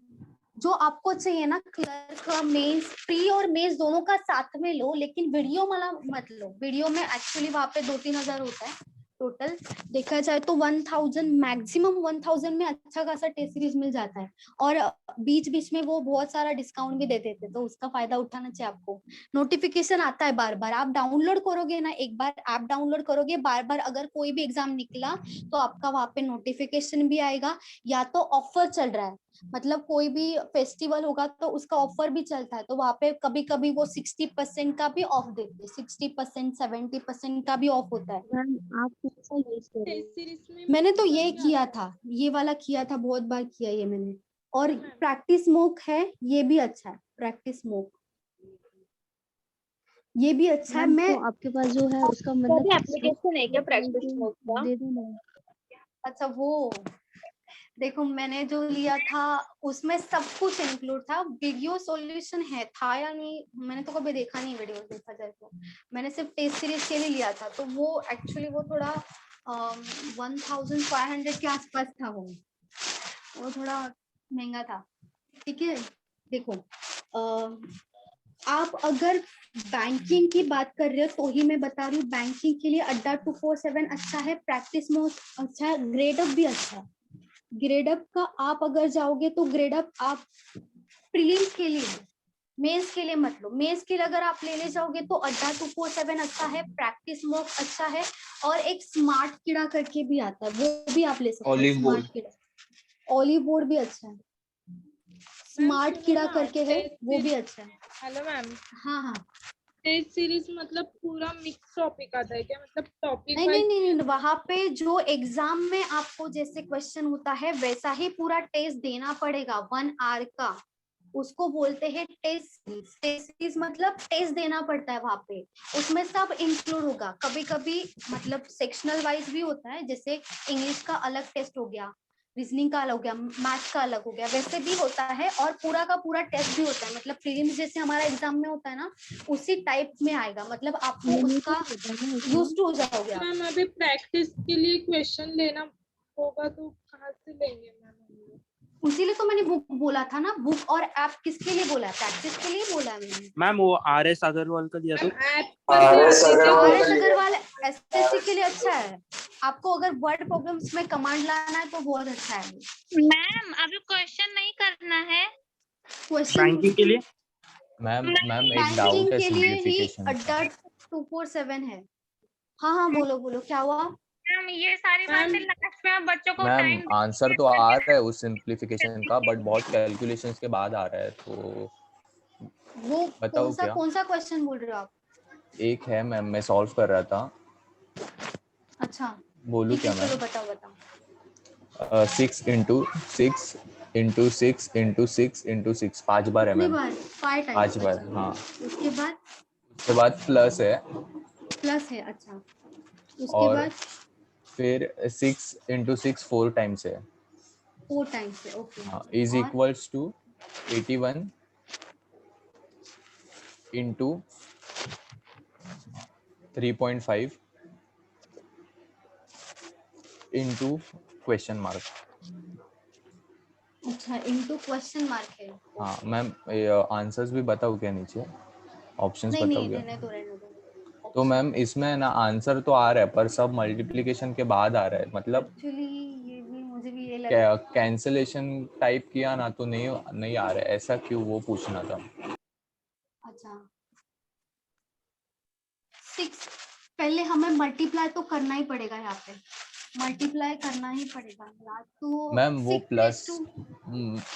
जो आपको चाहिए ना। क्लर्क मेंस प्री और मेंस दोनों का साथ में लो, लेकिन वीडियो वाला मत लो। वीडियो में एक्चुअली वहाँ पे 2-3 हजार होता है टोटल, देखा जाए तो 1000 मैक्सिमम 1000 में अच्छा खासा टेस्ट सीरीज मिल जाता है। और बीच बीच में वो बहुत सारा डिस्काउंट भी दे देते, तो उसका फायदा उठाना चाहिए आपको। नोटिफिकेशन आता है बार बार, आप डाउनलोड करोगे ना, एक बार ऐप डाउनलोड करोगे, बार बार अगर कोई भी एग्जाम निकला तो आपका वहाँ पे नोटिफिकेशन भी आएगा। या तो ऑफर चल रहा है, मतलब कोई भी फेस्टिवल होगा तो उसका ऑफर भी चलता है, तो वहाँ पे कभी कभी वो 60% का भी ऑफ देते हैं, 60% 70% का भी ऑफ होता है। आप कैसा यूज कर रहे टेस्ट हो? सीरीज में मैंने तो मतलब ये क्या किया आता है? था, ये वाला किया था, बहुत बार किया ये मैंने। और प्रैक्टिस मोक है, ये भी अच्छा है, प्रैक्टिस मोक ये भी अच्छा है। मैं तो आपके पास जो है उसका तो मतलब भी एप्लीकेशन है क्या प्रैक्टिस मोड का? दे दो ना। अच्छा वो देखो मैंने जो लिया था उसमें सब कुछ इंक्लूड था। वीडियो सॉल्यूशन है था या नहीं, मैंने तो कभी देखा नहीं वीडियो, देखा जाए तो मैंने सिर्फ टेस्ट सीरीज के लिए लिया था, तो वो एक्चुअली वो थोड़ा 1500 के आसपास था, वो थोड़ा महंगा था। ठीक है देखो आप अगर बैंकिंग की बात कर रहे हो तो ही मैं बता रही हूँ, बैंकिंग के लिए अड्डा 247 अच्छा है, प्रैक्टिस मोड अच्छा है, ग्रेड अप भी अच्छा है। ग्रेड अप का आप अगर जाओगे तो ग्रेड अप आप प्रीलिम्स के लिए, मेंस के लिए मत लो। मेंस के लिए अगर आप लेने जाओगे तो अड्डा 247 अच्छा है, प्रैक्टिस मॉक अच्छा है, और एक स्मार्ट कीड़ा करके भी आता है, वो भी आप ले सकते हो। Olive smart board। कीड़ा, ऑलिव बोर्ड भी अच्छा है, स्मार्ट कीड़ा करके है, वो भी अच्छा है। हेलो मैम, हाँ हाँ टेस्ट सीरीज मतलब पूरा मिक्स टॉपिक आता है क्या, मतलब टॉपिक नहीं नहीं नहीं, नहीं वहां पे जो एग्जाम में आपको जैसे क्वेश्चन होता है वैसा ही पूरा टेस्ट देना पड़ेगा 1 आवर का, उसको बोलते हैं टेस्ट सीरीज। टेस्ट सीरीज मतलब टेस्ट देना पड़ता है वहां पे, उसमें सब इंक्लूड होगा। कभी कभी मतलब सेक्शनल वाइज भी होता है, जैसे इंग्लिश का अलग टेस्ट हो गया, रीजनिंग का अलग हो गया, मैथ्स का अलग हो गया, वैसे भी होता है। और पूरा का पूरा टेस्ट भी होता है, मतलब प्रीलिम्स जैसे हमारा एग्जाम में होता है ना, उसी टाइप में आएगा, मतलब आपको उसका यूज टू हो जाओगे आप। मैम अभी प्रैक्टिस के लिए क्वेश्चन लेना होगा तो कहाँ से लेंगे मैम? इसीलिए तो मैंने बुक बोला था ना, बुक और ऐप किसके लिए बोला है? प्रैक्टिस के लिए बोला है मैंने। मैम वो RS अग्रवाल का दिया तो RS अग्रवाल एसएससी के लिए अच्छा है, आपको अगर वर्ड प्रॉब्लम्स में कमांड लाना है तो बहुत अच्छा है। मैम अभी क्वेश्चन नहीं करना है, क्वेश्चन बैंकिंग के लिए मैम एक डाउट बैंकिंग है के लिए ही सिंप्लीफिकेशन अड्डा 247 है। हाँ बोलो बोलो क्या हुआ? मैम ये सारी बातें लास्ट में आप बच्चों को मैम टाइम आंसर तो आ रहा है उस सिंप्लीफिकेशन का, बट बहुत कैलकुलेशंस के बाद आ रहा है, तो वो बताओ क्या। कौन सा क्वेश्चन बोल रहे हो आप? एक है मैम, मैं सॉल्व कर रहा था। अच्छा बोलूं ठीक है क्या चलो मैम? बताओ 6 इंटू 6 इंटू 6 इंटू 6 इंटू 6 5 बार है मैम। 5 बार हाँ। उसके बाद प्लस है। अच्छा उसके और बाद फिर 6 इंटू 6 4 टाइम्स है। 4 टाइम्स है, ओके। हाँ is equals to 81 into 3.5 into question mark. अच्छा इनटू क्वेश्चन मार्क है। हाँ मैम आंसर्स भी बताओ क्या नीचे, ऑप्शंस नहीं बताओ नहीं क्या? रहने दो। तो मैम इसमें ना आंसर तो आ रहा है पर सब मल्टीप्लिकेशन के बाद आ रहा है, मतलब एक्चुअली कैंसलेशन टाइप किया ना तो नहीं आ रहा है, ऐसा क्यों, वो पूछना था। अच्छा 6 पहले हमें मल्टीप्लाई तो करना ही पड़ेगा, यहाँ पे मल्टीप्लाई करना ही पड़ेगा या तो मैम वो 6 प्लस, raised to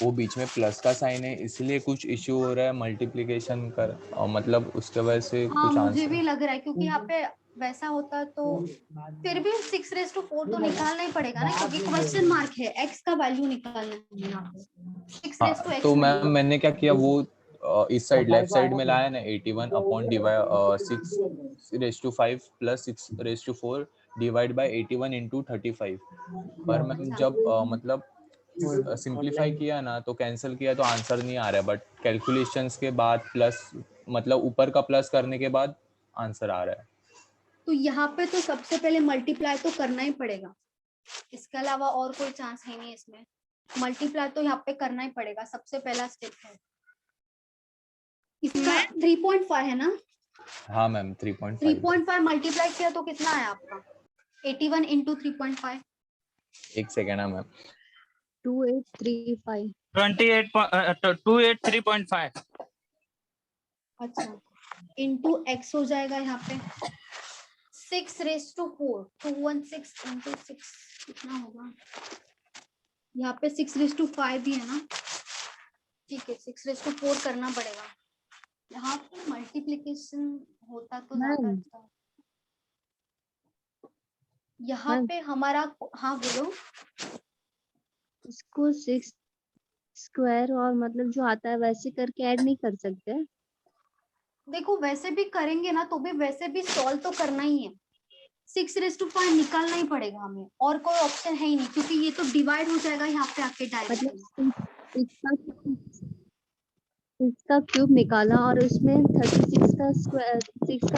वो बीच में प्लस का साइन है इसलिए कुछ इश्यू हो रहा है मल्टीप्लिकेशन कर, और मतलब उसके वजह से हाँ कुछ मुझे आंसर। भी लग रहा है क्योंकि यहाँ पे वैसा होता तो फिर भी 6 raised to 4 तो निकालना ही पड़ेगा ना, क्योंकि क्वेश्चन मार्क है, x का वैल्यू निकालना है यहाँ पे। 6 raised to x तो मैम नहीं। मैंने क्या किया, वो इस साइड लेफ्ट साइड में लाया ना 81 upon divide 6 raised to 5 plus 6 raised to 4 divide by 81 into 35। पर मैम जब मतलब सिंप्लीफाई किया ना तो कैंसिल किया तो आंसर नहीं आ रहा है, बट कैलकुलेशंस के बाद प्लस मतलब ऊपर का प्लस करने के बाद आंसर आ रहा है। तो यहाँ पे तो सबसे पहले मल्टीप्लाई तो करना ही पड़ेगा, इसके अलावा और कोई चांस है नहीं इसमें। मल्टीप्लाई तो यहाँ पे करना ही पड़ेगा, सबसे पहला स्टेप है। इसका 3.5 है ना? हाँ मैम 3.5। 3.5 मल्टीप्लाई किया तो कितना आया आपका? 81 into 3.5। एक सेकेंड है मैम। 2835 283.5। अच्छा into x हो जाएगा यहाँ पे 6 raised to 4 216 into 6 कितना होगा? यहाँ पे 6 raised to 5 भी है ना, ठीक है 6 raised to 4 करना पड़ेगा। यहाँ पे मल्टीप्लिकेशन होता तो ज्यादा अच्छा। यहाँ पे हमारा, हाँ बोलो। इसको 6 स्क्वायर और मतलब जो आता है वैसे करके ऐड नहीं कर सकते? देखो वैसे भी करेंगे ना तो भी वैसे भी सॉल्व तो करना ही है। 6 raised to 5 निकालना ही पड़ेगा हमें, और कोई ऑप्शन है ही नहीं, क्योंकि ये तो डिवाइड हो जाएगा यहाँ पे आके डायरेक्ट। इसका क्यूब निकाला और उसमें 36 का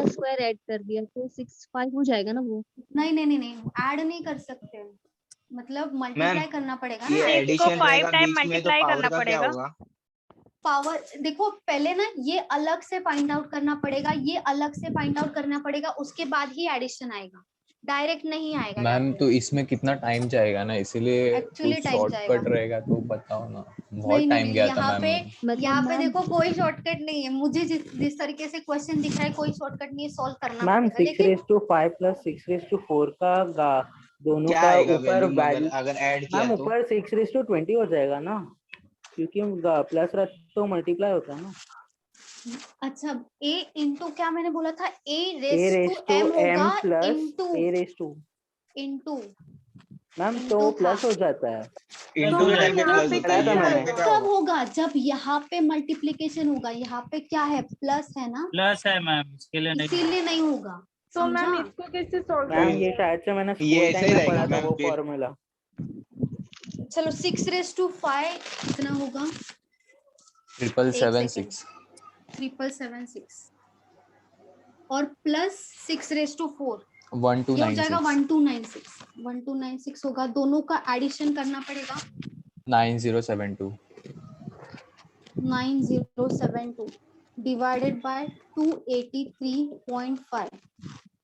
स्क्वायर ऐड कर दिया तो 65 हो जाएगा ना वो? नहीं ऐड नहीं कर सकते, मतलब मल्टीप्लाई करना पड़ेगा ना। ये इसको एडिशन 5 रहेगा टाइम बीच में तो मल्टीप्लाई पावर करना का क्या पड़ेगा। होगा? पावर देखो पहले ना ये अलग से फाइंड आउट करना पड़ेगा, ये अलग से फाइंड आउट करना पड़ेगा, उसके बाद ही एडिशन आएगा, डायरेक्ट नहीं आएगा। मैम तो इसमें कितना टाइम जाएगा ना, इसीलिए Actually कुछ time शॉर्टकट रहेगा तो बताओ ना। बहुत नहीं टाइम गया था यहाँ मैम। पे देखो कोई शॉर्टकट नहीं है, मुझे जिस तरीके से क्वेश्चन दिख रहा है कोई शॉर्टकट नहीं है, सॉल्व करना मैम पड़ेगा। 6 raised to 5 plus 6 raised to 4 का दोनों क्या का आएगा ऊपर वैल्यू वैल्यू अगर ऐड किया मैम तो? ऊपर 6 raised to 20 हो जाएगा ना, क्योंकि प्लस तो मल्टीप्लाई होता है ना। अच्छा a इंटू क्या मैंने बोला था, a a raised to m होगा plus a raised to into ma'am तो प्लस हो जाता है। इंटू के टाइम पे प्लस होता है, ये टाइम पे क्या कब होगा? होगा? जब यहाँ पे मल्टीप्लिकेशन होगा, यहाँ पे क्या है प्लस है ना, प्लस है मैम, इसके लिए नहीं। इसीलिए नहीं होगा। तो मैम इसको कैसे सॉल्व मैम ये शायद से मैंने ये स्कूल ऐसे ही टाइम में रहेगा पढ़ा था मैम वो फिर। फॉर्मूला। चलो 6 raised to 5 कितना होगा? 776 776 और प्लस 6 raised to 4 1296 ये हो जाएगा 1296 होगा, दोनों का एडिशन करना पड़ेगा 9072 डिवाइडेड बाय 283.5।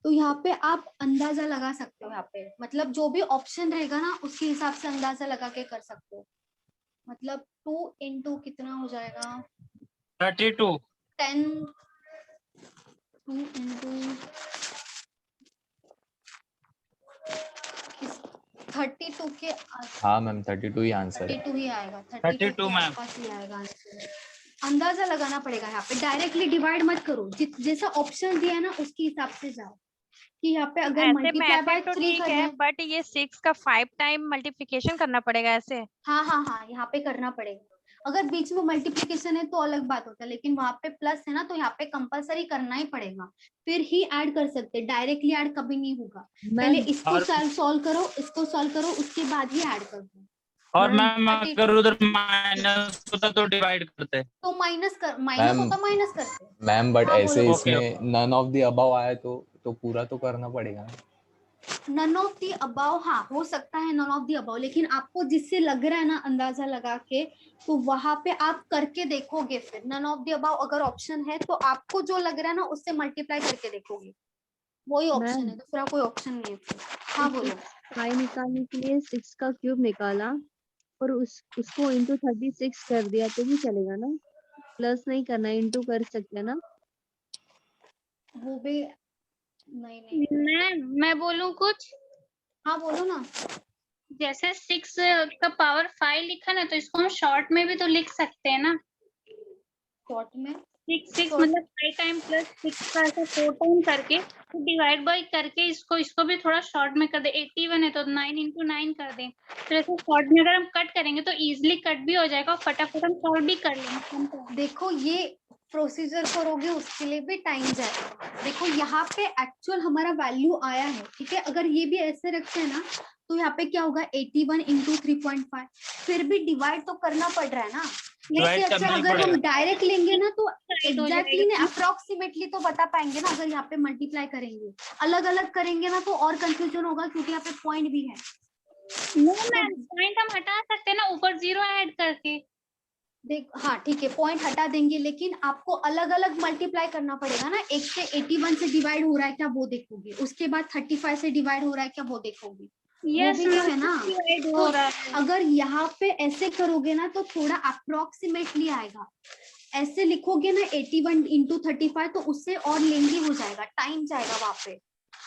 तो यहाँ पे आप अंदाजा लगा सकते हो, यहाँ पे मतलब जो भी ऑप्शन रहेगा ना उसके हिसाब से अंदाजा लगा के कर सकते हो। मतलब 2 इंटू कितना हो जाएगा? 32 10 2 इंटू 32 के हाँ मैम 32 ही आंसर है। 32 ही आएगा, 32 के मैम। आसपास ही आएगा आंसर। अंदाजा लगाना पड़ेगा, यहाँ पे डायरेक्टली डिवाइड मत करो, जैसा ऑप्शन दिया है ना उसके हिसाब से जाओ कि यहाँ पे अगर ऐसे मल्टीप्लाई बाय मैथड तो 3 ठीक कर है, रहे। बट ये 6 का 5 टाइम मल्टीप्लिकेशन करना पड़ेगा ऐसे। हाँ यहाँ पे करना पड़ेगा। अगर बीच में मल्टीप्लिकेशन है तो अलग बात होता है, लेकिन वहां पे प्लस है ना तो यहाँ पे कंपलसरी करना ही पड़ेगा, फिर ही ऐड कर सकते, डायरेक्टली ऐड कभी नहीं होगा। पहले इसको सॉल्व करो, इसको सॉल्व करो, उसके बाद ही ऐड कर दो। और मैम अगर उधर माइनस होता तो डिवाइड करते। तो माइनस होता माइनस करते मैम बट हाँ, ऐसे बोलो। इसमें नन ऑफ द अबव आया तो पूरा तो करना पड़ेगा। नन ऑफ दी अबाव, हाँ हो सकता है नन ऑफ दी अबाव, लेकिन आपको जिससे लग रहा है ना अंदाजा लगा के, तो वहां पे आप करके देखोगे। फिर नन ऑफ दी अबाव अगर ऑप्शन है तो आपको जो लग रहा है ना उससे मल्टीप्लाई करके देखोगे, वही ऑप्शन है, दूसरा कोई ऑप्शन नहीं है। हाँ बोलो। 5 निकालने के लिए 6 का क्यूब निकाला और उसको इंटू 36 कर दिया तो भी चलेगा ना? प्लस नहीं करना, इंटू कर सकते हैं ना? वो भी नहीं। मैं बोलूं कुछ? हाँ बोलो ना। जैसे 6 का पावर 5 लिखा ना, तो इसको हम शॉर्ट में भी तो लिख सकते हैं ना। शॉर्ट में 6 मतलब 5 टाइम प्लस 6 का ऐसा 4 टाइम करके तो डिवाइड बाय करके इसको भी थोड़ा शॉर्ट में कर दे। 81 है तो 9 into 9 कर दें। तो ऐसे शॉर्ट में अगर हम कट करेंगे तो इजीली कट भी हो जाएगा और फटाफट हम सॉल्व भी कर लेंगे। देखो ये प्रोसीजर करोगे उसके लिए भी टाइम जाएगा। देखो यहाँ पे एक्चुअल हमारा वैल्यू आया है, ठीक है। अगर ये भी ऐसे रखते हैं ना तो यहाँ पे क्या होगा 81 into 3.5, फिर भी डिवाइड तो करना पड़ रहा है ना। Divide इससे करना अच्छा ही अगर हम पड़ेगा। डायरेक्ट लेंगे ना तो हो एग्जैक्टली जाएगा। अप्रोक्सीमेटली तो बता पाएंगे ना। अगर यहाँ पे मल्टीप्लाई करेंगे, अलग अलग करेंगे ना तो और कंफ्यूजन होगा, क्योंकि यहाँ पे पॉइंट भी है। नो मैम, पॉइंट हम हटा सकते हैं ना ऊपर 0 ऐड करके। देख हाँ ठीक है, पॉइंट हटा देंगे, लेकिन आपको अलग अलग मल्टीप्लाई करना पड़ेगा ना। एक से 81 से डिवाइड हो रहा है क्या वो देखोगे, उसके बाद 35 से डिवाइड हो रहा है क्या वो देखोगे। वो भी तो है ना। तो अगर यहाँ पे ऐसे करोगे ना तो थोड़ा अप्रोक्सीमेटली आएगा। ऐसे लिखोगे ना 81 into 35 तो उससे और लेंदी हो जाएगा, टाइम जाएगा वहां पे।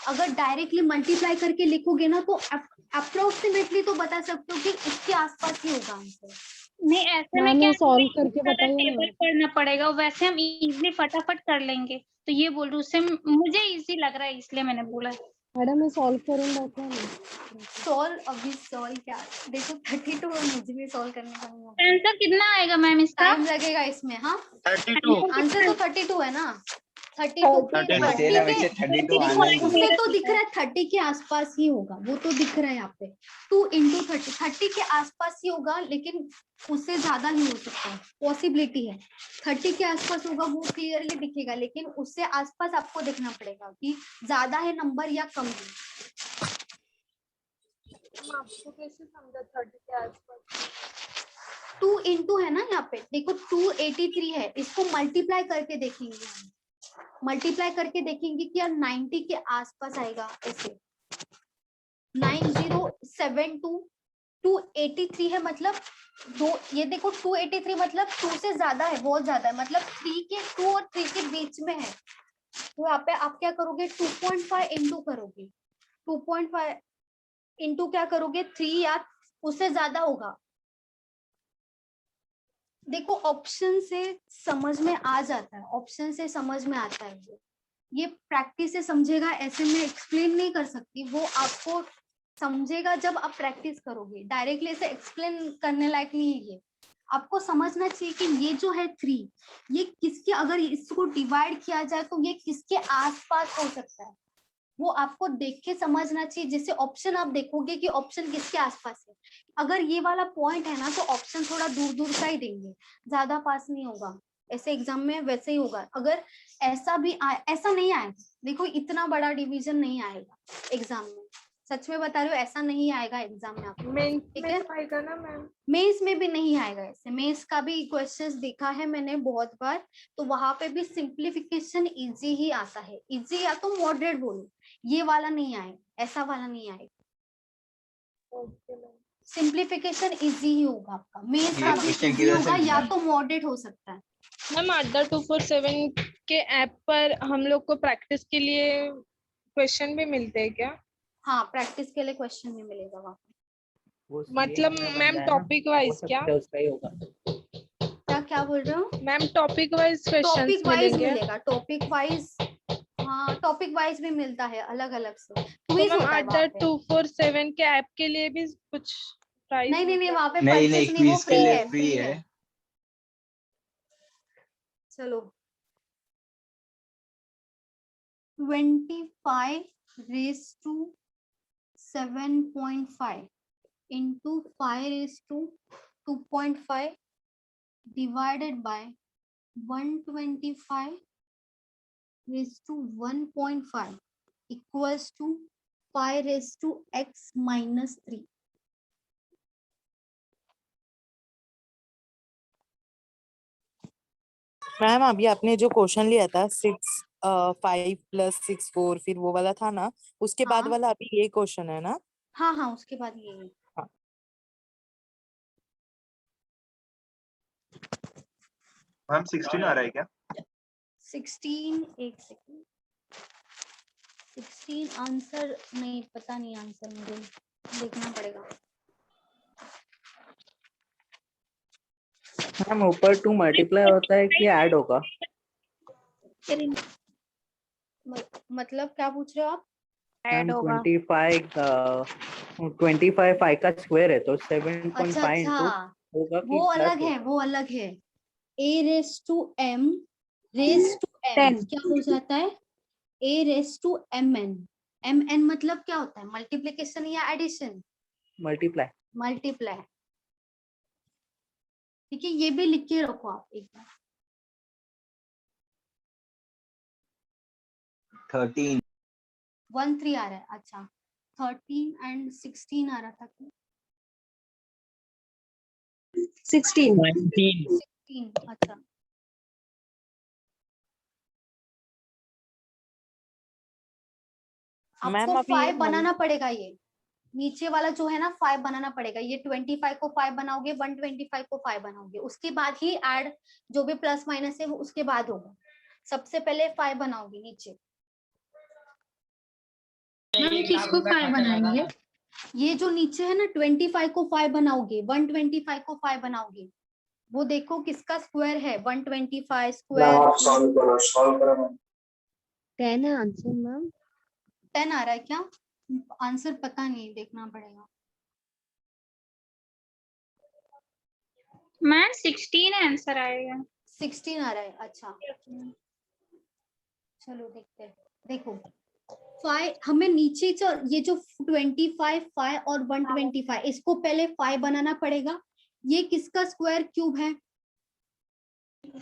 अगर डायरेक्टली मल्टीप्लाई करके लिखोगे ना तो अप्रोक्सीमेटली तो बता सकते हो कि इसके आसपास ही होगा आंसर। नहीं ऐसे में क्या सॉल्व करके बताइए टेबल ना। पढ़ना पड़ेगा, वैसे हम इजीली फटाफट कर लेंगे। तो ये बोल रही हूँ, उससे मुझे इजी लग रहा है इसलिए मैंने बोला। मैडम मैं सॉल्व करूंगा क्या? अभी सॉल्व क्या, देखो 32 और मुझे भी सॉल्व करने का नहीं होगा। आंसर कितना आएगा मैम इसका? टाइम लगेगा इसमें। हाँ 32 आंसर तो 32 है ना। 32 उससे तो दिख रहा है 30 के आसपास ही होगा, वो तो दिख रहा है यहाँ पे 2 into 30 के आसपास ही होगा, लेकिन उससे ज्यादा नहीं हो सकता। पॉसिबिलिटी है 30 के आसपास होगा, वो क्लियरली दिखेगा, लेकिन उससे आसपास आपको देखना पड़ेगा कि ज्यादा है नंबर या कम है। आपको कैसे समझा 30 के आसपास? 2 into है ना यहाँ पे, देखो 283 है, इसको मल्टीप्लाई करके देखेंगे। मल्टीप्लाई करके देखेंगे कि यार 90 के आसपास आएगा। ऐसे 9072 283 है, मतलब दो, ये देखो 283 मतलब 2 से ज्यादा है, बहुत ज्यादा है, मतलब 2 और 3 के बीच में है। तो यहाँ पे आप क्या करोगे 2.5 इंटू करोगे, 2.5 इंटू क्या करोगे 3 या उससे ज्यादा होगा। देखो ऑप्शन से समझ में आ जाता है, ऑप्शन से समझ में आता है। ये प्रैक्टिस से समझेगा, ऐसे में एक्सप्लेन नहीं कर सकती। वो आपको समझेगा जब आप प्रैक्टिस करोगे, डायरेक्टली ऐसे एक्सप्लेन करने लायक नहीं है। ये आपको समझना चाहिए कि ये जो है 3, ये किसके, अगर इसको डिवाइड किया जाए तो ये किसके आसपास हो सकता है, वो आपको देख के समझना चाहिए। जैसे ऑप्शन आप देखोगे कि ऑप्शन किसके आसपास है। अगर ये वाला पॉइंट है ना तो ऑप्शन थोड़ा दूर दूर का ही देंगे, ज्यादा पास नहीं होगा। ऐसे एग्जाम में वैसे ही होगा। अगर ऐसा भी ऐसा नहीं आएगा, देखो इतना बड़ा डिवीजन नहीं आएगा एग्जाम में, सच में बता रही हूँ, ऐसा नहीं आएगा एग्जाम में आपको। ठीक है, आएगा ना मैम? मेंस में भी नहीं आएगा ऐसे। मेंस का भी क्वेश्चंस देखा है मैंने बहुत बार, तो वहां पे भी सिंप्लीफिकेशन इजी ही आता है। इजी या तो मॉडरेट बोलो, ये वाला नहीं आए, ऐसा वाला नहीं आएगा। सिंप्लीफिकेशन इजी ही होगा आपका। मेंस का भी इजी होगा या तो मॉडरेट हो सकता है। मैम अड्डा 247 के ऐप पर हम लोग को प्रैक्टिस के लिए क्वेश्चन भी मिलते हैं क्या? हाँ प्रैक्टिस के लिए क्वेश्चन भी मिलेगा वहाँ पे। मतलब मैम टॉपिक वाइज क्या? उसका ही होगा। क्या बोल रहे हो ma'am? Topic wise questions topic wise मिलेंगे? मिलेगा, टॉपिक वाइज। हाँ टॉपिक वाइज भी मिलता है अलग अलग से। तो मैम अड्डा 247 के ऐप के लिए भी कुछ प्राइस? नहीं वहाँ पे नहीं परचेस नहीं, वो क्विज के फ्री लिए है, फ्री है। चलो 25 raised to 7.5 into 5 raised to 2.5 divided by 125 raised to 1.5 equals to 5 raised to x minus 3. Ma'am अभी आपने जो क्वेश्चन लिया था 5 + 6 4 फिर वो वाला था ना, उसके बाद वाला अभी ये क्वेश्चन है ना? हाँ उसके बाद ये है। मैम 16 आ रहा है क्या? 16 एक सेकंड 16 आंसर नहीं पता नहीं आंसर मुझे देखना पड़ेगा। मैम ऊपर 2 मल्टीप्लाई होता है कि ऐड होगा? मतलब क्या पूछ रहे हो आप? मैम 25 5 का स्क्वायर है तो 7.5 अच्छा इंटू होगा कि वो प्लस अलग है, वो अलग है। a raise to m raise to m क्या हो जाता है? a raise to mn। mn मतलब क्या होता है? मल्टीप्लिकेशन या एडिशन? मल्टीप्लाई। मल्टीप्लाई। ठीक है, ये भी लिख के रखो आप एक बार। 13 13 आ रहा है। अच्छा 13 एंड 16 आ रहा था क्या? 16 16 अच्छा मैम आपको अभी 5 बनाना पड़ेगा। ये नीचे वाला जो है ना 5 बनाना पड़ेगा। ये 25 को 5 बनाओगे, 125 को 5 बनाओगे, उसके बाद ही ऐड जो भी प्लस माइनस है वो उसके बाद होगा। सबसे पहले 5 बनाओगे नीचे। मैम किसको 5 बनाएंगे? ये जो नीचे है ना 25 को 5 बनाओगे, 125 को 5 बनाओगे, वो देखो किसका स्क्वायर है? 125 स्क्वायर 10 है आंसर मैम। 10 आ रहा है क्या? आंसर पता नहीं, देखना पड़ेगा। मैम 16 आंसर आएगा। 16 आ रहा है। अच्छा चलो देखते हैं। देखो 5 हमें नीचे ये जो 25 5 और 125 इसको पहले 5 बनाना पड़ेगा। ये किसका स्क्वायर क्यूब है?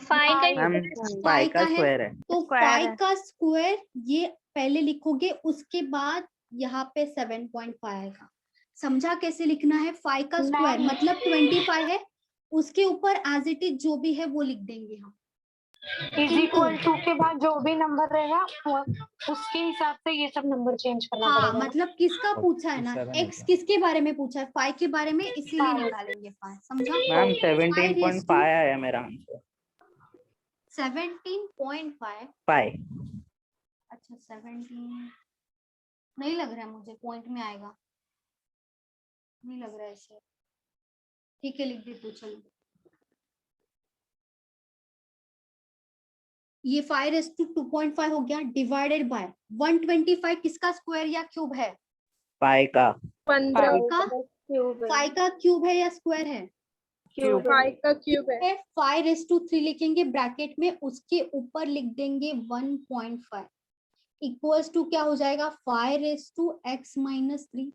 5 का स्क्वायर है। तो 5 का स्क्वायर ये पहले लिखोगे, उसके बाद यहाँ पे 7.5 आएगा। समझा कैसे लिखना है? 5 का स्क्वायर मतलब 25 है, उसके ऊपर एज इट इज जो भी है वो लिख देंगे हम। इज इक्वल टू के बाद जो भी नंबर रहेगा उसके हिसाब से ये सब नंबर चेंज करना हाँ पड़ेगा। मतलब किसका पूछा है ना, x किसके बारे में पूछा है? 5 के बारे में, इसीलिए निकालेंगे 5। समझा? मैम 17.5 आया मेरा आंसर। 17.5 अच्छा 17 नहीं लग रहा है मुझे, पॉइंट में आएगा नहीं लग रहा है ऐसे। ठीक है लिख दे तो चलो। ये 5:2.5 हो गया डिवाइडेड बाय 125 किसका स्क्वायर या क्यूब है? 5 का 15 का क्यूब है। 5 का क्यूब है या स्क्वायर है? क्यूब 5 का क्यूब है। 5:3 लिखेंगे ब्रैकेट में, उसके ऊपर लिख देंगे 1.5 इक्वल्स टू क्या हो जाएगा? 5x-3।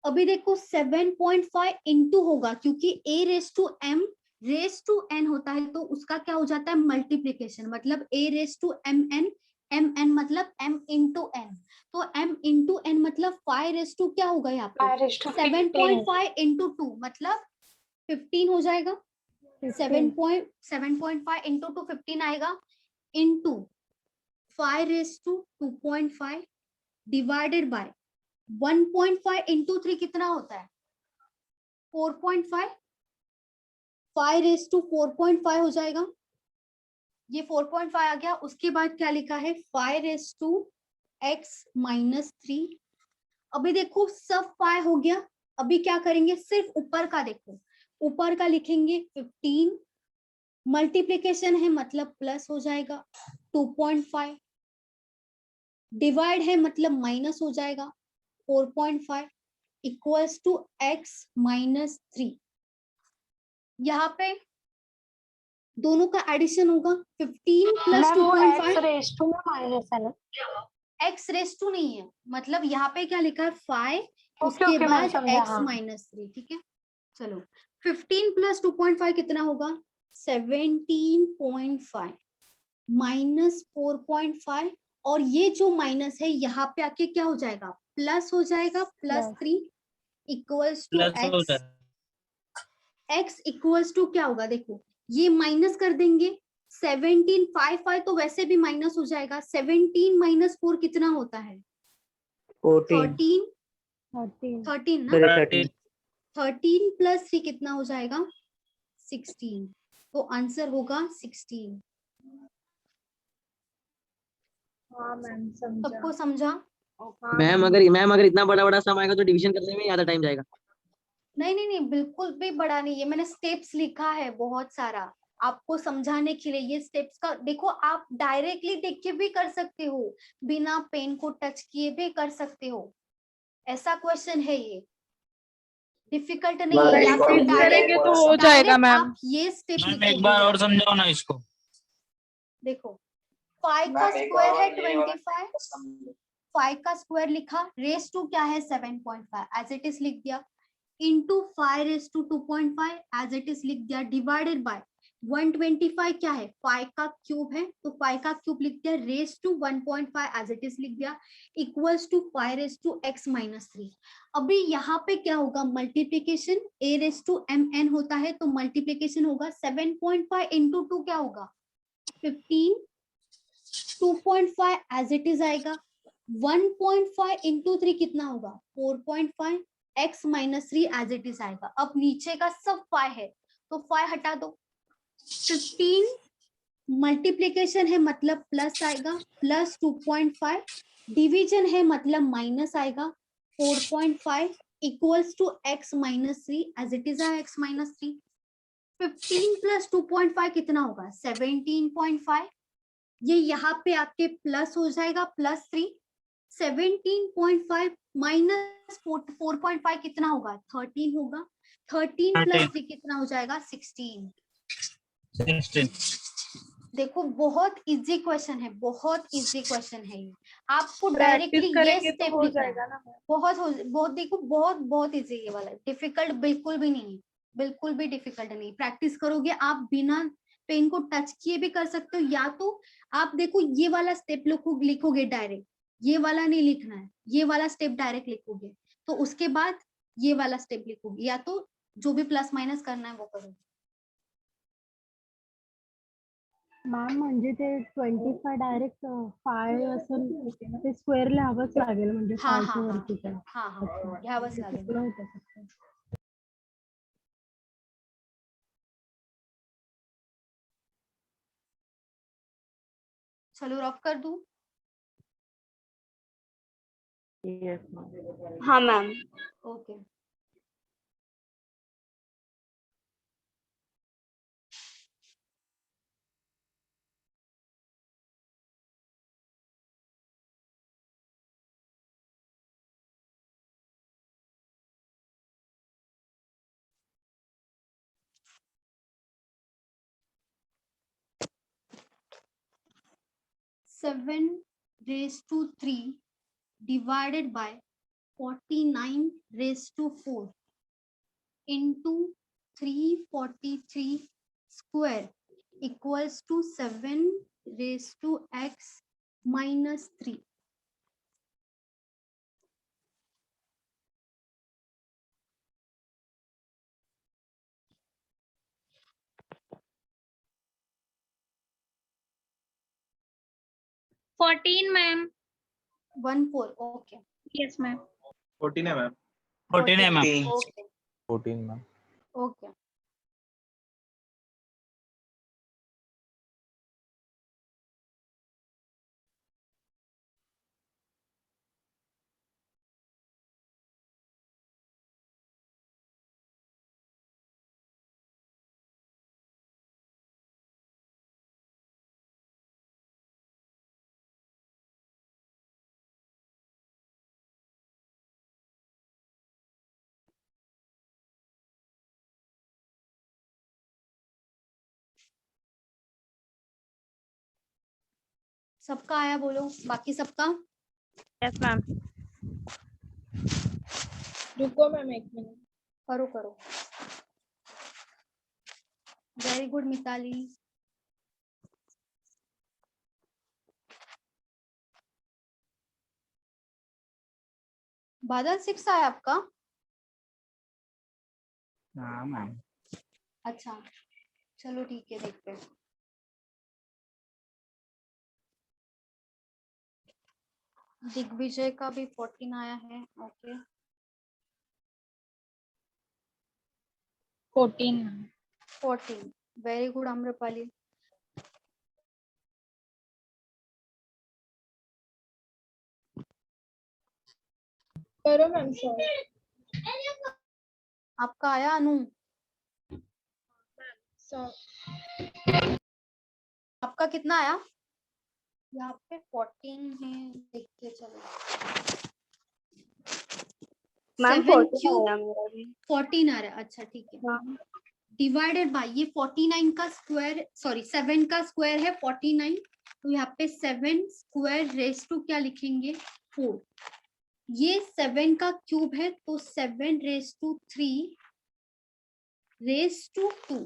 अभी देखो 7.5 इंटू होगा क्योंकि a⁻m⁻n होता है तो उसका क्या हो जाता है? मल्टीप्लीकेशन। मतलब a⁻mn mn मतलब m इंटू n, तो m इंटू n मतलब 5 क्या होगा यहाँ पे? 7.5 इंटू 2 मतलब 15 हो जाएगा। 7.5 इंटू 2 15 आएगा, इंटू 5:2.5 डिवाइडेड बाय 1.5 इंटू 3 कितना होता है? 4.5। 5:4.5 हो जाएगा। ये 4.5 आ गया। उसके बाद क्या लिखा है? 5x-3। अभी देखो सब 5 हो गया। अभी क्या करेंगे? सिर्फ ऊपर का देखो, ऊपर का लिखेंगे 15, मल्टीप्लीकेशन है मतलब प्लस हो जाएगा 2.5, डिवाइड है मतलब माइनस हो जाएगा 4.5 इक्वल्स टू x-3। यहाँ पे दोनों का एडिशन होगा 15 प्लस 2.5 माइनस है ना, x⁻² नहीं है, मतलब यहाँ पे क्या लिखा है? 5 उसके बाद x-3। ठीक है चलो 15 प्लस 2.5 कितना होगा? 17.5 माइनस 4.5, और ये जो माइनस है यहाँ पे आके क्या हो जाएगा? प्लस हो जाएगा, +3 equals to x equals to क्या होगा? देखो ये माइनस कर देंगे 17 5 तो वैसे भी माइनस हो जाएगा। 17 माइनस 4 कितना होता है? 13 ना। 13 प्लस 3 कितना हो जाएगा? 16। तो आंसर होगा 16। हाँ मैम समझा। सबको समझा? मैम अगर इतना बड़ा बड़ा सम आएगा तो डिवीजन करने में ज्यादा टाइम जाएगा। नहीं नहीं नहीं, बिल्कुल भी बड़ा नहीं है, मैंने स्टेप्स लिखा है बहुत सारा आपको समझाने के लिए। ये स्टेप्स का देखो, आप डायरेक्टली देख के भी कर सकते हो, बिना पेन को टच किए भी कर सकते हो। ऐसा क्वेश्चन है, ये डिफिकल्ट नहीं है। या तो करेंगे तो हो जाएगा मैम। आप ये स्टेप मैम एक बार और समझाओ ना इसको। देखो 5 का स्क्वायर है 25, 5 का स्क्वायर लिखा, रेस टू क्या है 7.5 एज इट इज लिख दिया, into 5 raise to 2.5 as it is लिख दिया, डिवाइडेड बाय 125 क्या है 5 का क्यूब है, तो 5 का क्यूब लिख दिया, raise to 1.5 as it is लिख दिया, equals to 5 raise to x minus 3। अभी यहाँ पे क्या होगा, multiplication a raise to mn होता है, तो मल्टीप्लीकेशन होगा 7.5 इंटू 2 क्या होगा 15, 2.5 एज इट इज आएगा, 1.5 इंटू 3 कितना होगा 4.5, x minus 3 as it is आएगा। अब नीचे का सब 5 है तो 5 हटा दो, 15 मल्टीप्लीकेशन है मतलब प्लस आएगा, प्लस 2.5 डिवीजन है मतलब माइनस आएगा, 4.5 equals to x minus 3 as it is है x माइनस 3। 15 प्लस 2.5 कितना होगा 17.5, ये यहाँ पे आपके प्लस हो जाएगा प्लस 3, 17.5 माइनस 4.5 कितना होगा 13 होगा, 13 प्लस 3 कितना हो जाएगा 16। देखो बहुत इजी क्वेश्चन है, बहुत इजी क्वेश्चन है ये, आपको डायरेक्टली ये स्टेप हो लिखना जाएगा है। ना। बहुत देखो बहुत इजी ये वाला, डिफिकल्ट बिल्कुल भी नहीं है, बिल्कुल भी डिफिकल्ट नहीं। प्रैक्टिस करोगे आप बिना पेन को टच किए भी कर सकते हो, या तो आप देखो ये वाला स्टेप लिखोगे डायरेक्ट, ये वाला नहीं लिखना है, ये वाला स्टेप डायरेक्ट लिखोगे, तो उसके बाद ये वाला स्टेप लिखोगे, या तो जो भी प्लस माइनस करना है वो करोगे। मॅम म्हणजे ते 25 डायरेक्ट 5 असं ते स्क्वेअर लिहावंच लागेल म्हणजे हा 5 हा च्या हा वरती काय. हा हा घ्यावंच लागेल। चुकलं होतं फक्त. चलो रफ कर दूं? Yes ma'am. हाँ ma'am. Okay seven raise to 3 divided by 49 raised to 4 into 343 square equals to 7 raised to x minus 3. Ma'am 14 okay. Yes ma'am 14 है मैम। 14 है मैम। Okay 14 ma'am. okay सबका आया बोलो, बाकी सबका? Yes ma'am. रुको मैम एक मिनट। करो करो, वेरी गुड मिताली। बादल 6 आया आपका? हाँ मैम। अच्छा चलो ठीक है, देखते हैं। दिग्विजय का भी 14 आया है। Okay 14 14 very good Amrapali. करो मैम सॉल्व। आपका आया अनु? आपका कितना आया? यहाँ पे 14 है, देख के चलो। मैम 7 14 क्यूब आया मेरा भी। 14 आ रहा है, अच्छा ठीक है। डिवाइडेड बाय ये 49 का स्क्वायर, सॉरी 7 का स्क्वायर है 49, तो यहाँ पे 7 स्क्वायर रेस टू क्या लिखेंगे 4। ये 7 का क्यूब है तो 7 raise to 3 raise to 2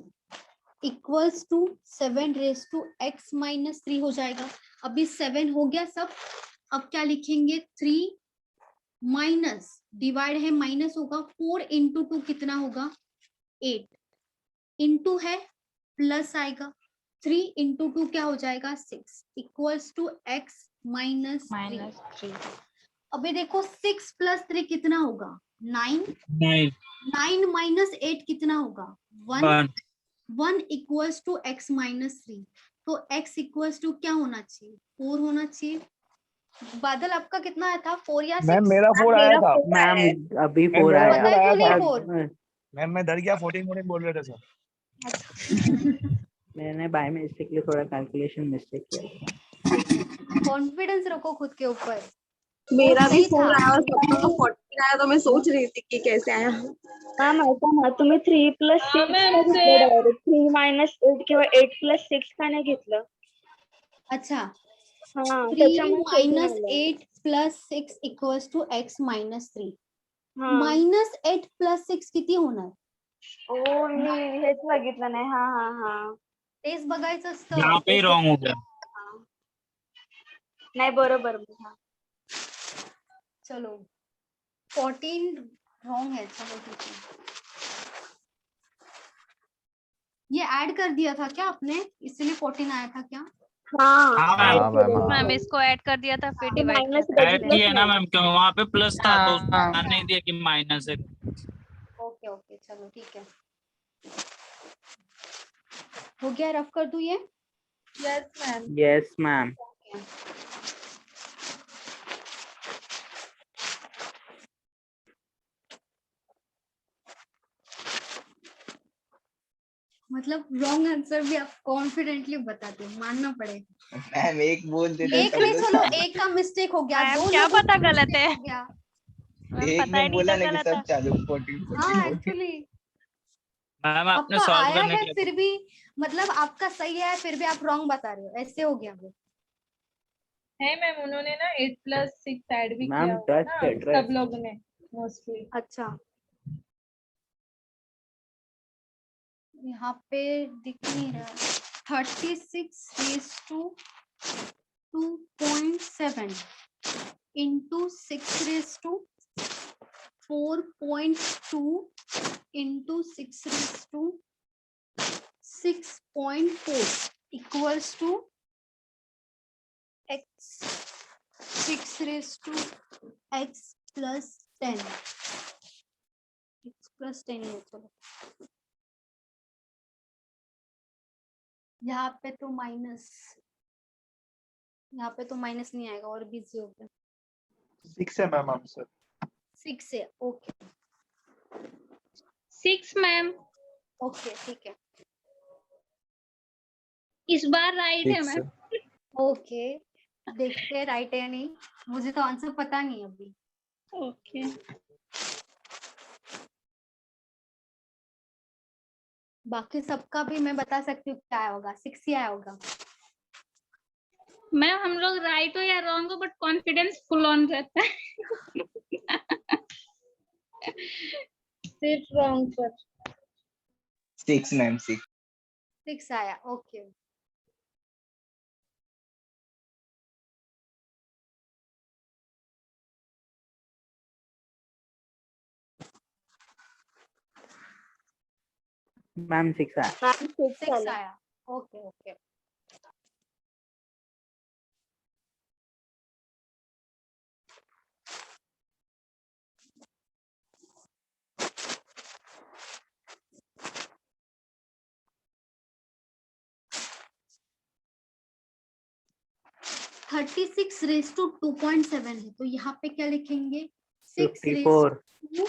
equals to 7 raise to x minus 3 हो जाएगा। अभी 7 हो गया सब, अब क्या लिखेंगे 3 माइनस डिवाइड है माइनस होगा 4 इंटू 2 कितना होगा 8 इंटू है प्लस आएगा 3 इंटू 2 क्या हो जाएगा 6 इक्वल्स टू x माइनस 3। अभी देखो 6 प्लस 3 कितना होगा 9 माइनस 8 कितना होगा 1 इक्वल्स टू x माइनस 3। तो x इक्वल्स टू क्या होना चाहिए 4 होना चाहिए। बादल आपका कितना आया था 4 या 6? मैम मेरा 4 आया था मैम अभी मैम 4 मेरा आया। 4 आया था 4 मैम, मैं डर गया 14 बोल रहे थे सर। मैंने बाय मिस्टेकली थोड़ा कैलकुलेशन मिस्टेक किया। कॉन्फिडेंस रखो खुद के ऊपर। मेरा भी सही 4 था। आया और सबका 14 आया, तो मैं सोच रही थी कि कैसे आया। मैम ऐसा ना तुम्ही 3 प्लस 6 मैम का घेतलं से डायरेक्ट 3 मायनस 8 किंवा 8 प्लस 6 का नाही घेतलं। अच्छा हा 3 त्याच्यामुळे 14 माइनस आलं। 8 plus 6 equals to x minus 3। हा माइनस 8 प्लस 6 किती होणार? ओ मी हेच बघितलं नाही। हा हा हा तेच बघायचं असतं। यहाँ पे ही रॉन्ग हो गया। नाही बरोबर। हा चलो 14 रॉन्ग है, चलो ठीक है। ये ऐड कर दिया था क्या आपने, इसलिए 14 आया था क्या? हाँ हाँ मैम हाँ। मैम इसको ऐड कर दिया था फिर डिवाइड माइनस किया था। ऐड किया ना मैम, क्यों वहाँ पे प्लस था तो उसमें हाँ। ध्यान नहीं दिया कि माइनस है। ओके ओके चलो ठीक है, हो गया। रफ कर दूं ये? Yes ma'am. Yes ma'am. मतलब रॉन्ग आंसर भी आप कॉन्फिडेंटली बताते हो, मानना पड़ेगा। मैम एक बोल देते एक नहीं, चलो एक का मिस्टेक हो गया, मैम दो क्या लोगों पता का गलत mistake है? हो गया। मैम एक पता ने ही नहीं बोला था ना कि गलत सब है। चालू 14 हाँ एक्चुअली मैम आपने आपका सॉल्व आया करने है के फिर भी, मतलब आपका सही है फिर भी आप रॉन्ग बता रहे हो, ऐसे हो गया वो। है मैम, उन्होंने ना 8 प्लस 6 ऐड भी मैम किया हुआ ट्रस्ट ना है, सब ट्रस्ट। लोग ने मोस्टली। अच्छा यहाँ पे दिख नहीं रहा। 36 raise to 2.7 into 6 raise to 4.2 into 6 raise to 6.4 equals to x 6 raise to x plus 10। x plus 10 है, चलो यहाँ पे तो माइनस, यहाँ पे तो माइनस नहीं आएगा और बिजी हो गया। 6 है मैम आंसर। 6 है, ओके 6 मैम। ओके ठीक है, इस बार राइट है 6 मैम। ओके देखते हैं राइट है या नहीं, मुझे तो आंसर पता नहीं अभी। ओके बाकी सबका भी मैं बता सकती हूँ क्या आया होगा, 6 ही आया होगा। मैम हम लोग राइट हो या रॉन्ग हो बट कॉन्फिडेंस फुल ऑन रहता है। सिर्फ रॉन्ग पर। 6 मैम 6। 6 आया, ओके मैम 6 है। मैम 6 6 आलं। आया, ओके ओके। 36 रेज टू 2.7 है, तो यहाँ पे क्या लिखेंगे? 6 रेज 54 टू,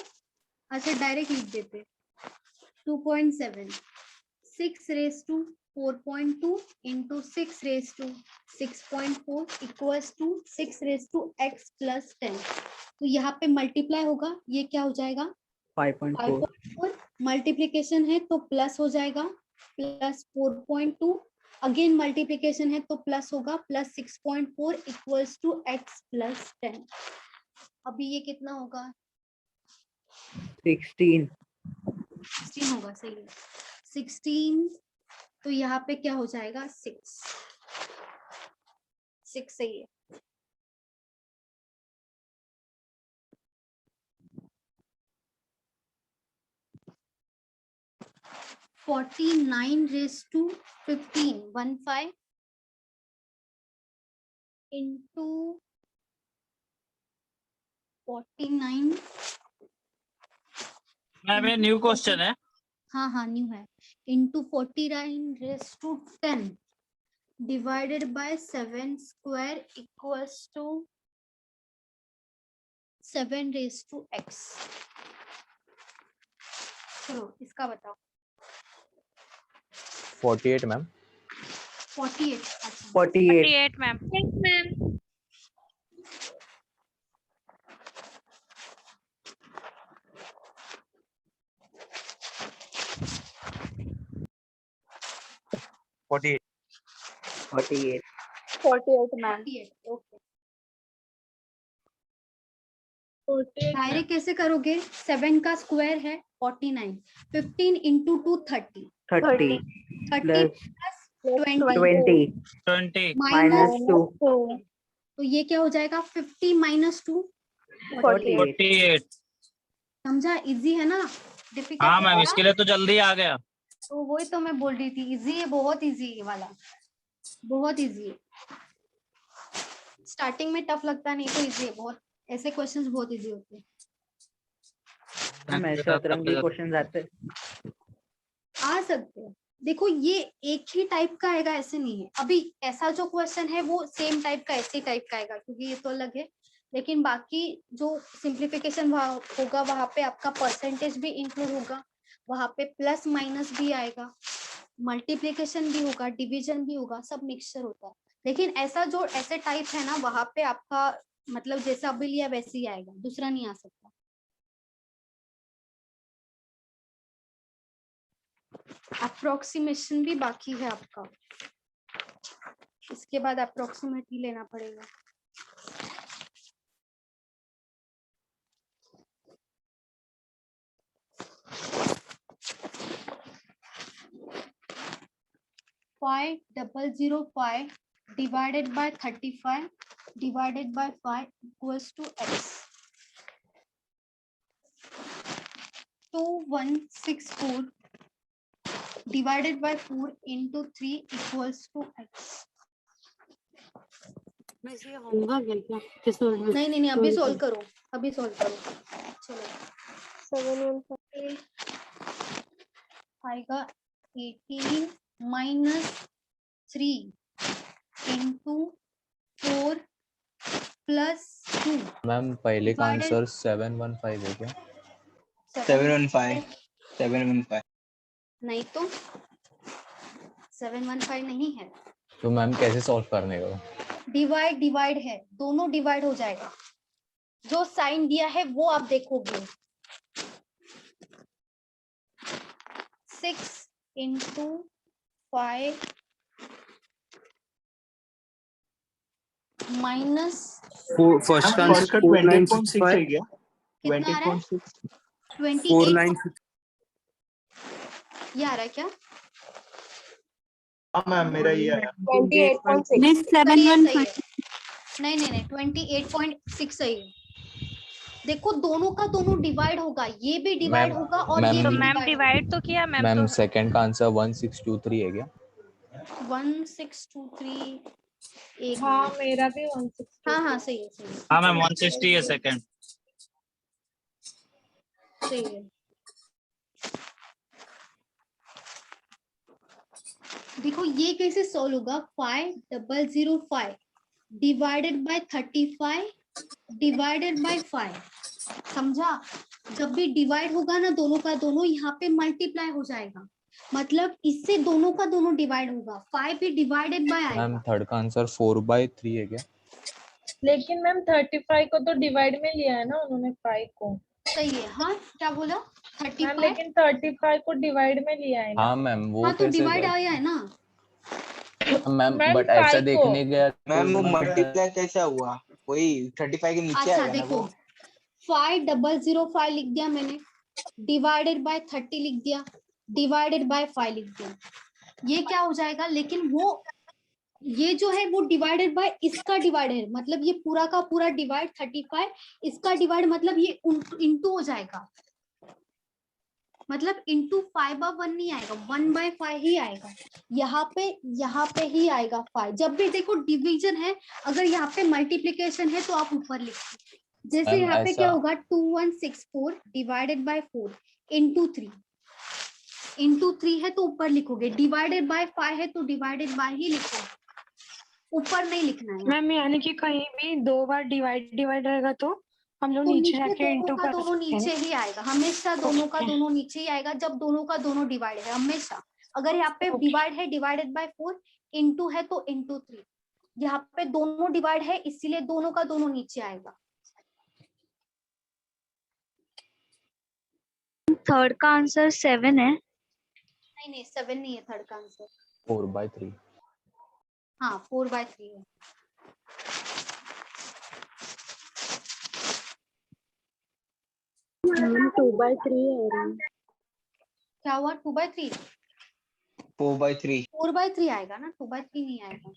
अच्छा डायरेक्ट लिख देते 2.7, 6 raise to 4.2 into 6 raised to 6.4 equals to 6 raised to x plus 10. तो यहाँ पे मल्टीप्लाई होगा, ये क्या हो जाएगा? 5.4 मल्टीप्लीकेशन है तो प्लस हो जाएगा, प्लस 4.2, अगेन मल्टीप्लीकेशन है तो प्लस होगा, plus 6.4 equals to x plus 10. अभी ये कितना होगा? 16 होगा, सही है 16. तो यहाँ पे क्या हो जाएगा? 6 सही है. (49 raised to 15) into 49. मैम ये न्यू क्वेश्चन है. हाँ न्यू है. into 49 raised to 10 divided by 7 square equals to 7 raised to x. चलो इसका बताओ. 48 ma'am. 48. 48 ma'am. Yes, ma'am. Forty-eight. 48 ma'am. Okay. Direct कैसे करोगे? 7 का स्क्वायर है 49, 15 into 2 30 30 plus 20 minus 2 तो ये क्या हो जाएगा? 50 minus 2 48. समझा? इजी है ना? डिफिकल्ट? हाँ मैम, इसके लिए तो जल्दी आ गया. तो वही तो मैं बोल रही थी, इजी है, बहुत इजी है वाला, बहुत इजी है. स्टार्टिंग में टफ लगता नहीं तो इजी है बहुत. ऐसे क्वेश्चंस बहुत इजी होते हैं. ऐसे अतरंगी क्वेश्चंस आते आ सकते हैं. देखो ये एक ही टाइप का आएगा ऐसे नहीं है. अभी ऐसा जो क्वेश्चन है वो सेम टाइप का ऐसे टाइप का आएगा क्योंकि ये तो अलग है, लेकिन बाकी जो सिंप्लीफिकेशन होगा वहां पे आपका परसेंटेज भी इंक्लूड होगा, वहां पे प्लस माइनस भी आएगा, मल्टीप्लिकेशन भी होगा, डिवीजन भी होगा, सब मिक्सचर होता है. लेकिन ऐसा जो ऐसे टाइप है ना वहां पे आपका मतलब जैसा अभी लिया वैसे ही आएगा, दूसरा नहीं आ सकता. अप्रोक्सीमेशन भी बाकी है आपका, इसके बाद अप्रोक्सीमेट ही लेना पड़ेगा. Five 005 divided by 35 divided by 5 equals to x. 2164 divided by 4 into 3 equals to x. वैसे होगा क्या? नहीं अभी सॉल्व करो, अभी सॉल्व करो. चलो 7 आएगा 18 minus 3 into 4 plus 2. मैम पहले का आंसर 715 है क्या? 715 नहीं तो 715 नहीं है. तो मैम कैसे सॉल्व करने का? डिवाइड है, दोनों डिवाइड हो जाएगा. जो साइन दिया है वो आप देखोगे. 6 into 5 माइनस फर्स्ट का आंसर 28.6 है क्या? कितना आ रहा है? 28.6 ये आ रहा है क्या? हाँ मैम मेरा ये आया. 28.6. नहीं 28.6 सही है. देखो दोनों का दोनों डिवाइड होगा, ये भी डिवाइड होगा और ये भी मैम डिवाइड तो किया मैम. मैम सेकंड का आंसर 1623 है क्या? 1623 एक. हाँ मेरा भी 160. हाँ सही है. हाँ मैम 160 है सेकंड. सही है. देखो ये कैसे सॉल्व होगा? 5005 डिवाइडेड बाय 35 डिवाइडेड बाय 5। समझा? जब भी डिवाइड होगा ना दोनों का दोनों, यहाँ पे मल्टीप्लाई हो जाएगा, मतलब इससे दोनों का दोनों डिवाइड होगा। 5 भी डिवाइडेड बाय मैम आएगा। थर्ड का आंसर 4/3 है क्या? लेकिन मैम 35 को तो डिवाइड में लिया है ना उन्होंने 5 को। सही है। हाँ क्या बोला? मैम 35। लेकिन 35 को डिवाइड में लिया है ना। हाँ मैम वो हाँ तो कैसे डिवाइड आया है ना। मैम मैम बट ऐसा 5 को। देखने गया मैम वो तो मल्टीप्लाई कैसे हुआ? वही 35 के नीचे अच्छा आएगा ना देखो, वो। 5005 लिख दिया मैंने, डिवाइडेड बाय 30 लिख दिया, डिवाइडेड बाय 5 लिख दिया, ये क्या हो जाएगा? लेकिन वो ये जो है वो डिवाइडेड बाय इसका डिवाइड है, मतलब ये पूरा का पूरा डिवाइड 35, इसका डिवाइड मतलब ये इंटू हो जाएगा, मतलब इंटू 5/1 नहीं आएगा, 1/5 ही आएगा। यहाँ पे ही आएगा 5। जब भी देखो डिवीजन है, अगर यहाँ पे मल्टीप्लीकेशन है तो आप ऊपर लिखो। जैसे मैम यहाँ पे ऐसा क्या होगा, 2164 डिवाइडेड बाय 4 इंटू 3, इंटू 3 है तो ऊपर लिखोगे, डिवाइडेड बाय 5 है तो डिवाइडेड बाय ही लिखोगे, ऊपर नहीं लिखना है। मैम यानी कि कहीं भी 2 बार डिवाइड रहेगा तो हम लोग तो नीचे नीचे जाके इंटू दोनों का कर दोनों सकते हैं। नीचे ही आएगा, हमेशा दोनों का Okay. दोनों नीचे ही आएगा जब दोनों का दोनों डिवाइड है, हमेशा। अगर यहाँ पे डिवाइड है डिवाइडेड बाय 4, इंटू है तो इंटू 3, यहाँ पे दोनों डिवाइड है इसीलिए दोनों का दोनों नीचे आएगा। थर्ड का आंसर 7 है। नहीं 7 नहीं है थर्ड का आंसर। 4/3। हाँ 4/3 है। मैम 2/3 है। क्या हुआ? 2/3? 4/3। 4/3 आएगा ना, 2/3 नहीं आएगा।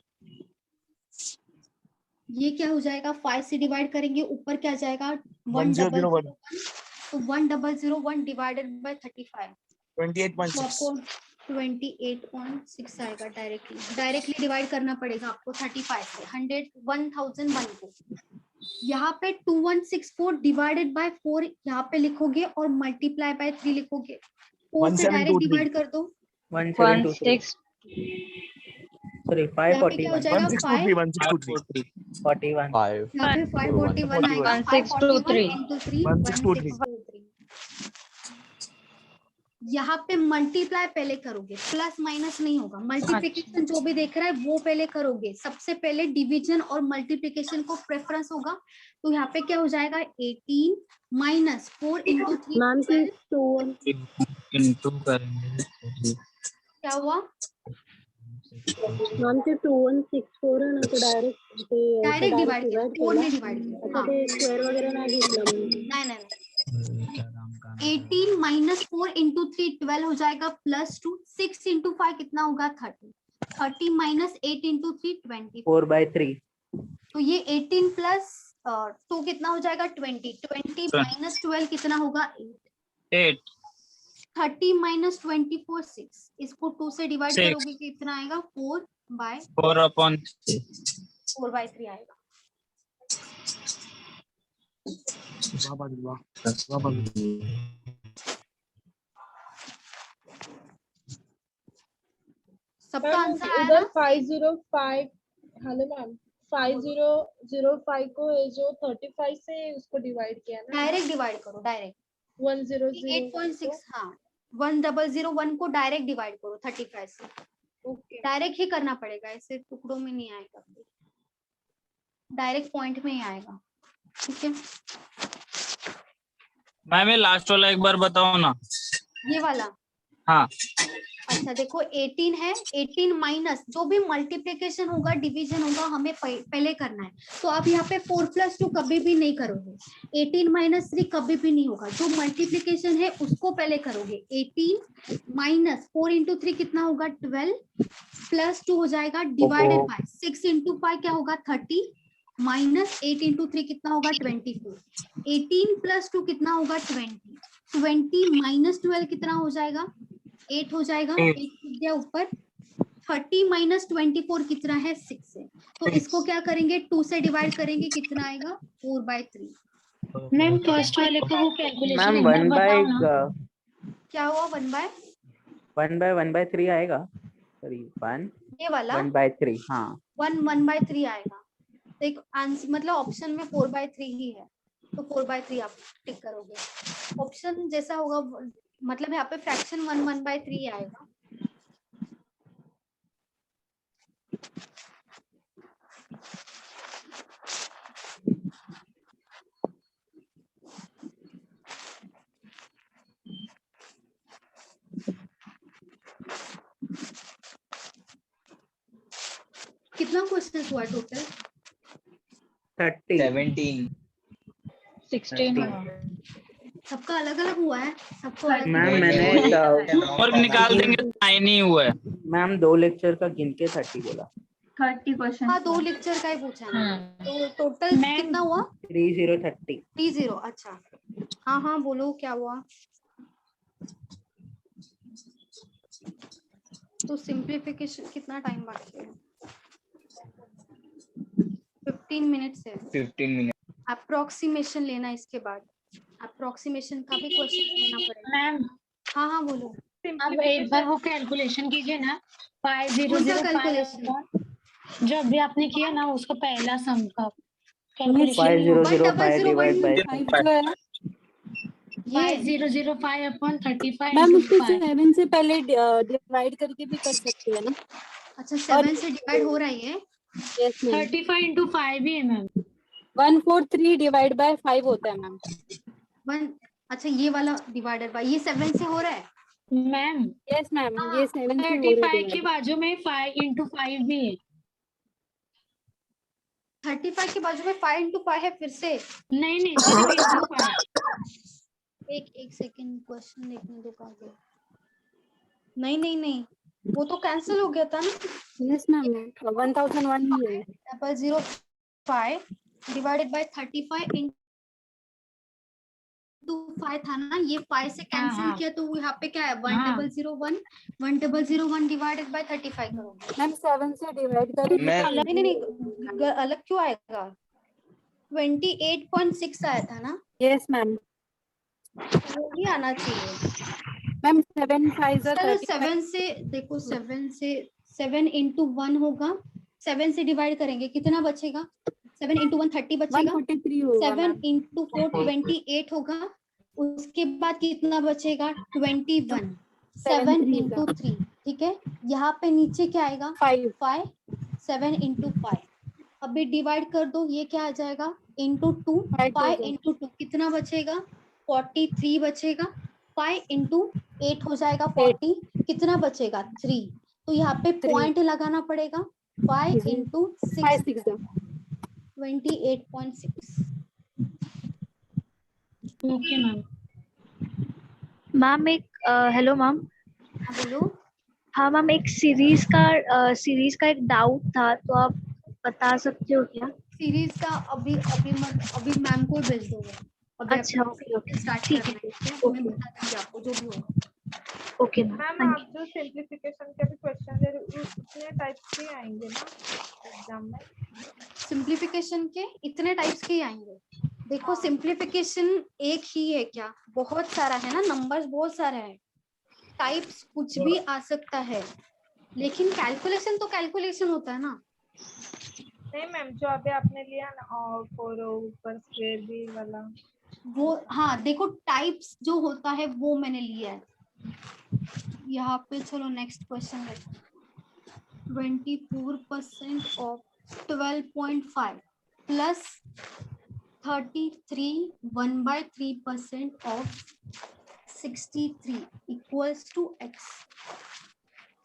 ये क्या हो जाएगा? 5 से डिवाइड करेंगे, ऊपर क्या जाएगा? 1001, तो 1001 डिवाइडेड बाय 35, 28.6। आपको 28.6 आएगा। डायरेक्टली डिवाइड करना पड़ेगा आपको 35 से 1001 को। यहाँ पे 2164 डिवाइडेड बाय 4 यहाँ पे लिखोगे और मल्टीप्लाई बाय 3 लिखोगे। 4 से डायरेक्ट डिवाइड कर दो। 1723 सॉरी यहाँ पे क्या हो जाएगा? 1623 41 यहाँ पे 541 आएगा। 1623 into 3 1623। यहाँ पे मल्टीप्लाई पहले करोगे, प्लस माइनस नहीं होगा। मल्टीप्लिकेशन जो भी देख रहा है वो पहले करोगे, सबसे पहले डिवीजन और मल्टीप्लिकेशन को प्रेफरेंस होगा। तो यहाँ पे क्या हो जाएगा? 18 माइनस 4 इंटू 3 मैम इंटू करेंगे। क्या हुआ? मैम 2164 है ना, तो डायरेक्ट डिवाइड किया, 4 में डिवाइड किया। अच्छा ते स्क्वेअर वगैरह नाही घेतला नहीं 18 माइनस 4 इंटू 3 12 हो जाएगा, प्लस 2 6 इंटू 5 कितना होगा? 30 30 माइनस 8 इंटू 3 20 4/3 तो ये 18 प्लस 2 कितना हो जाएगा? 20 20 माइनस 12 कितना होगा? 8 30 माइनस 24 6, इसको 2 से डिवाइड करोगे कितना आएगा? 4/3 आएगा। सबका आंसर आया उधर ना? 505 हेलो मैम 5005 को ये जो 35 से उसको डिवाइड किया ना। डायरेक्ट डिवाइड करो, डायरेक्ट 1001 हाँ 1001 को डायरेक्ट डिवाइड करो 35 से। ओके डायरेक्ट ही करना पड़ेगा, ऐसे टुकड़ों में नहीं आएगा, डायरेक्ट पॉइंट में ही आएगा। ठीक है मैम ये लास्ट वाला एक बार बताओ ना। ये वाला? हाँ अच्छा देखो 18 है, 18 माइनस जो भी मल्टीप्लिकेशन होगा डिवीजन होगा हमें पहले करना है। तो आप यहाँ पे 4 + 2 कभी भी नहीं करोगे, 18 माइनस 3 कभी भी नहीं होगा, जो मल्टीप्लिकेशन है उसको पहले करोगे। 18 माइनस 4 इंटू 3 कितना होगा? 12 प्लस 2 हो जाएगा डिवाइडेड बाय 6 इंटू 5 क्या होगा? 30 माइनस 8 इंटू 3 कितना होगा? 24 18 प्लस 2 कितना होगा? 20 माइनस 12 कितना हो जाएगा? 8 हो जाएगा। 8 दिया ऊपर। 30 माइनस 24 कितना है? 6 है। तो इसको क्या करेंगे? 2 से डिवाइड करेंगे, कितना आएगा? 4/3। मैम फर्स्ट वाले को वो कैलकुलेशन मैम एक बार बताओ ना। क्या हुआ? 1/3 आएगा। सॉरी 1 ये वाला 1/3 हाँ 1/3 आएगा। एक आंसर मतलब ऑप्शन में 4/3 ही है, तो 4/3 आप टिक करोगे। ऑप्शन जैसा होगा मतलब यहाँ पे फ्रैक्शन 1/3 आएगा। कितना क्वेश्चन हुआ टोटल? 30 16 सबका अलग अलग हुआ है, सबको अलग मैम अलग मैंने और निकाल देंगे तो 9 ही हुआ है। मैम 2 लेक्चर का गिन के 30 बोला। 30 क्वेश्चन। हाँ 2 लेक्चर का ही पूछा है, तो टोटल कितना हुआ? 30 30। अच्छा हाँ हाँ बोलो क्या हुआ? तो सिंप्लीफिकेशन कितना टाइम बाकी है? 15 मिनट्स है। 15 मिनट। अप्रोक्सीमेशन लेना, इसके बाद अप्रोक्सीमेशन का भी क्वेश्चन लेना पड़ेगा। मैम हाँ हाँ बोलो। अब एक बार वो कैलकुलेशन कीजिए ना, 5005 जो अभी आपने किया ना उसका पहला सम का calculation 5005 divide by 5005 upon 35 ma'am into उसको 5। 7 से पहले डिवाइड करके भी कर सकते हैं ना? अच्छा 7 से डिवाइड हो रही है। Yes ma'am. 35 into 5 ही है मैम। 143 डिवाइड बाय 5 होता है मैम। 1 अच्छा ये वाला डिवाइडेड बाय ये 7 से हो रहा है मैम। यस मैम ये 7 से हो रहा 35 के है। बाजू में 5 into 5 भी है। 35 के बाजू में 5 into 5 है फिर से। नहीं नहीं सिर्फ into 5। एक सेकंड क्वेश्चन देखने दो कागज। नहीं वो तो कैंसिल हो गया था ना। यस मैम 1001 ही है। 0.05 डिवाइडेड बाय 35 into 5 था ना, ये 5 से कैंसिल किया तो यहाँ पे क्या है 1001 1001 डिवाइडेड बाय 35 करोगे। मैम 7 से डिवाइड करेंगे नहीं अलग क्यों आएगा? 28.6 आया था ना। यस मैम वो ही आना चाहिए मैम। 7 5 7 से देखो 7 into 1 होगा, 7 से डिवाइड करेंगे कितना बचेगा? 7 into 1 30 बचेगा। 143 होगा 7 into 4 28 होगा। उसके बाद कितना बचेगा? 21। 7 into 3 ठीक है। यहाँ पे नीचे क्या आएगा? 5 7 into 5। अभी डिवाइड कर दो, ये क्या आ जाएगा? into 2 5 into 2 कितना बचेगा? 43 बचेगा। 5 into 8 हो जाएगा 40, कितना बचेगा? 3। तो यहाँ पे पॉइंट लगाना पड़ेगा। 5 into 6 28.6। Okay ma'am. मैम एक हेलो मैम। बोलो। हाँ मैम एक सीरीज का एक डाउट था, तो आप बता सकते हो क्या? सीरीज का अभी मैम को भेज दोगे। अच्छा ओके स्टार्ट ठीक करना है। मैं बता दूंगी आपको जो भी होगा। ओके मैम आप जो सिंप्लीफिकेशन के भी क्वेश्चन दे रहे हो उतने टाइप्स के आएंगे ना एग्जाम में? सिंप्लीफिकेशन के इतने टाइप्स के ही आएंगे। देखो सिंप्लीफिकेशन एक ही है क्या? बहुत सारा है ना, नंबर्स बहुत सारे हैं, टाइप्स कुछ भी आ सकता है, लेकिन कैलकुलेशन तो कैलकुलेशन होता है ना। नहीं मैम जो अभी आपने लिया ना और फोर ऊपर स्क्वायर भी वाला वो हाँ देखो टाइप्स जो होता है वो मैंने लिया है यहाँ पे। चलो next question 24% of 12.5 plus 33 1/3% of 63 equals to x।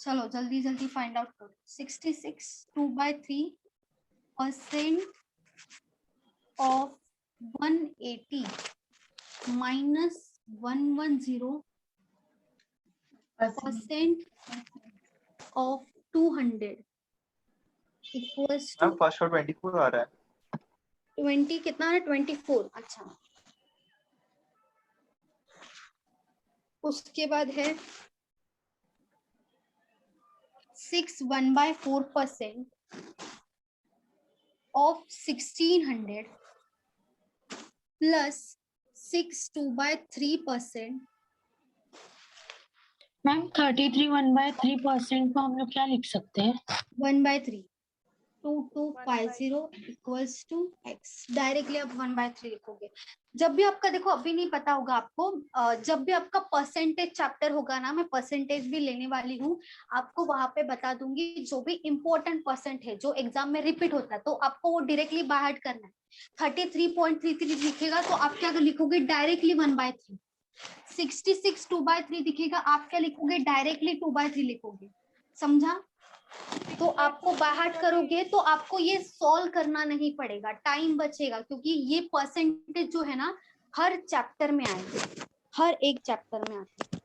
चलो जल्दी फाइंड आउट करो। 66 2/3% of 180 minus 110% of 200 equals to first और 24 आ रहा है। 20 कितना है? 24। अच्छा उसके बाद है 6 1/4% of 1600 plus 6 2/3%। मैम 33 1/3% को हम लोग क्या लिख सकते हैं? 1/3 2250 इक्वल्स टू x। डायरेक्टली आप 1/3 लिखोगे। जब भी आपका, देखो अभी नहीं पता होगा आपको, जब भी आपका परसेंटेज चैप्टर होगा ना, मैं परसेंटेज भी लेने वाली हूँ, आपको वहां पे बता दूंगी जो भी इम्पोर्टेंट परसेंट है जो एग्जाम में रिपीट होता है, तो आपको वो डायरेक्टली बाय हार्ट करना है। 33.33 लिखेगा तो आप क्या लिखोगे, डायरेक्टली 1/3। 66 2/3 दिखेगा, आप क्या लिखोगे, डायरेक्टली 2/3 लिखोगे। समझा? तो आपको बाय हार्ट करोगे तो आपको ये सॉल्व करना नहीं पड़ेगा, टाइम बचेगा, क्योंकि ये परसेंटेज जो है ना हर चैप्टर में आएंगे, हर एक चैप्टर में आते,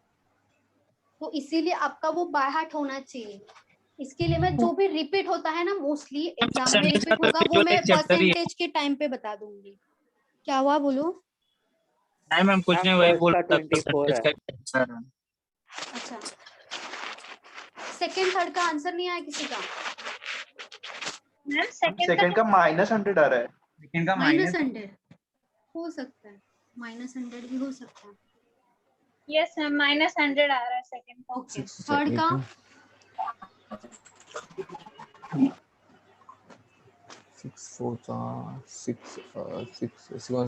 तो इसीलिए आपका वो बाय हार्ट होना चाहिए। इसके लिए मैं जो भी रिपीट होता है ना, मोस्टली एग्जाम में रिपीट होगा, वो मैं परसेंटेज के टाइम पे बता दूंगी। क्या हुआ, बोलो? नहीं मैम कुछ नहीं, वही बोल रहा था 24 है। अच्छा, सेकंड थर्ड का आंसर नहीं आया किसी का? मैम सेकंड का -100 आ रहा है। सेकंड का -100 हो सकता है, -100 भी हो सकता है। यस मैम -100 आ रहा है सेकंड का। ओके, थर्ड का 6 4 6 6 1 6 6 4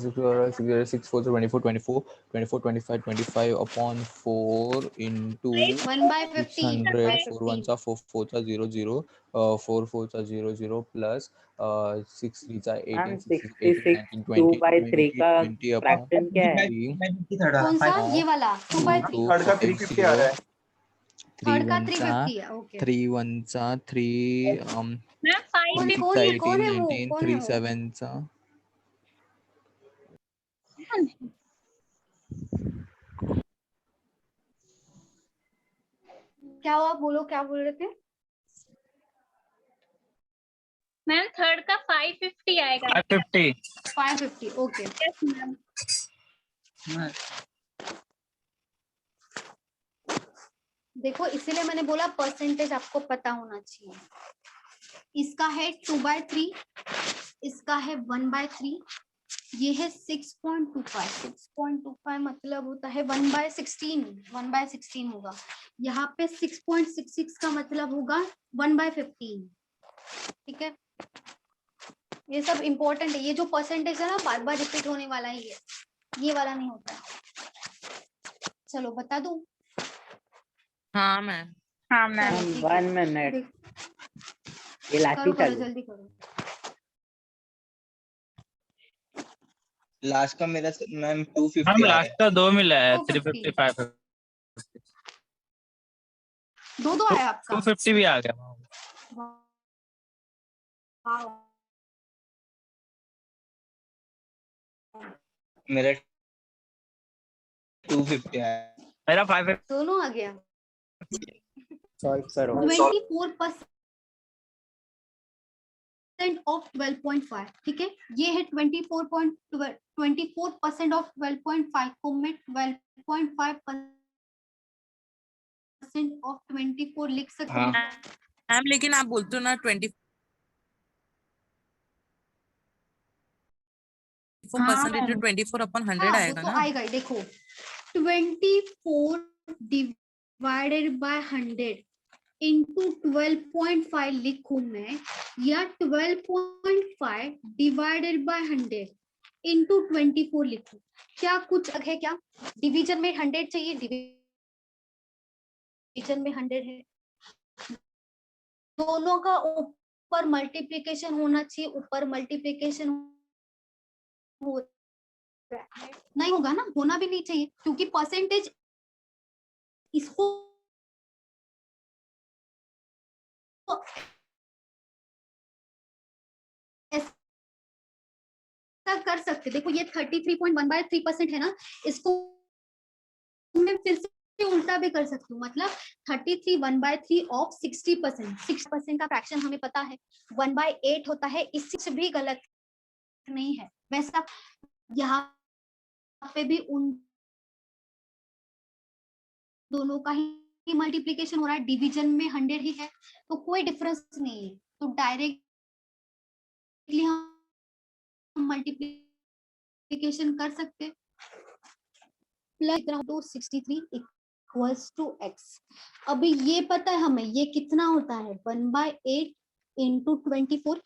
24 24 24 25 25 upon 4 into 1/50 600 4 1 4 4 0 0 4 4 0 0 plus 6 3 18 66 18 19 20 2/3 का 20 upon फ्रैक्शन क्या है? 3 कौन सा? ये वाला 2/3। थर्ड का 350 आ रहा है। थर्ड का 350 है। ओके 3 1 3 मैम 5 कौन है? कौन है वो? 19 कौन है 3 वो? 7 क्या हुआ, बोलो, क्या बोल रहे थे? मैम थर्ड का 550 आएगा। 550 ओके। Yes ma'am. देखो इसीलिए मैंने बोला परसेंटेज आपको पता होना चाहिए। इसका है 2/3, इसका है 1/3, ये है 6.25। 6.25 मतलब होता है 1/16, 1/16 होगा। यहाँ पे 6.66 का मतलब होगा 1/15। ठीक है, ये सब इम्पोर्टेंट है। ये जो परसेंटेज है ना बार बार रिपीट होने वाला ही है, ये वाला नहीं होता है। चलो बता दूं? हाँ मैम। हाँ मैम। 1 मिनट, ये लाठी करो चालू। जल्दी करो। लास्ट का मेरा मैम 250 हम आ रहा लास्ट का 2 मिला है, 250 355 दो आया आपका? 250 भी आ गया। वाओ, मेरा 250 आया। मेरा 5 दोनों आ गया। सॉल्व करो। 24% ऑफ 12.5। ठीक है, ये है 24% ऑफ 12.5 को मैं 12.5% ऑफ 24 लिख सकती हूँ। मैम लेकिन आप बोलते हो ना 24% 24 upon 100 हाँ, आएगा वो तो ना। आएगा ही। देखो 24 डिवाइडेड बाय 100 इंटू 12.5 लिखूं मैं, या 12.5 डिवाइडेड बाय 100 इंटू 24 लिखूं? क्या कुछ अलग है क्या? डिवीजन में 100 चाहिए, डिवीजन में 100 है। दोनों का ऊपर मल्टीप्लिकेशन होना चाहिए, ऊपर मल्टीप्लिकेशन हो नहीं होगा ना, होना भी नहीं चाहिए, क्योंकि परसेंटेज इसको ऐसा कर सकते। देखो ये 33.1/3% है ना, इसको मैं फिर से उल्टा भी कर सकती हूँ। मतलब 33 1/3 ऑफ 60%। 6% का फ्रैक्शन हमें पता है 1/8 होता है, इससे भी गलत नहीं है। वैसा यहाँ पे भी उन दोनों का ही मल्टीप्लिकेशन हो रहा है, डिवीजन में 100 ही है, तो कोई डिफरेंस नहीं है। तो डायरेक्टली हम मल्टीप्लिकेशन कर सकते। Plus 63 equals to x। अभी ये पता है हमें ये कितना होता है, 1/8 इंटू 24,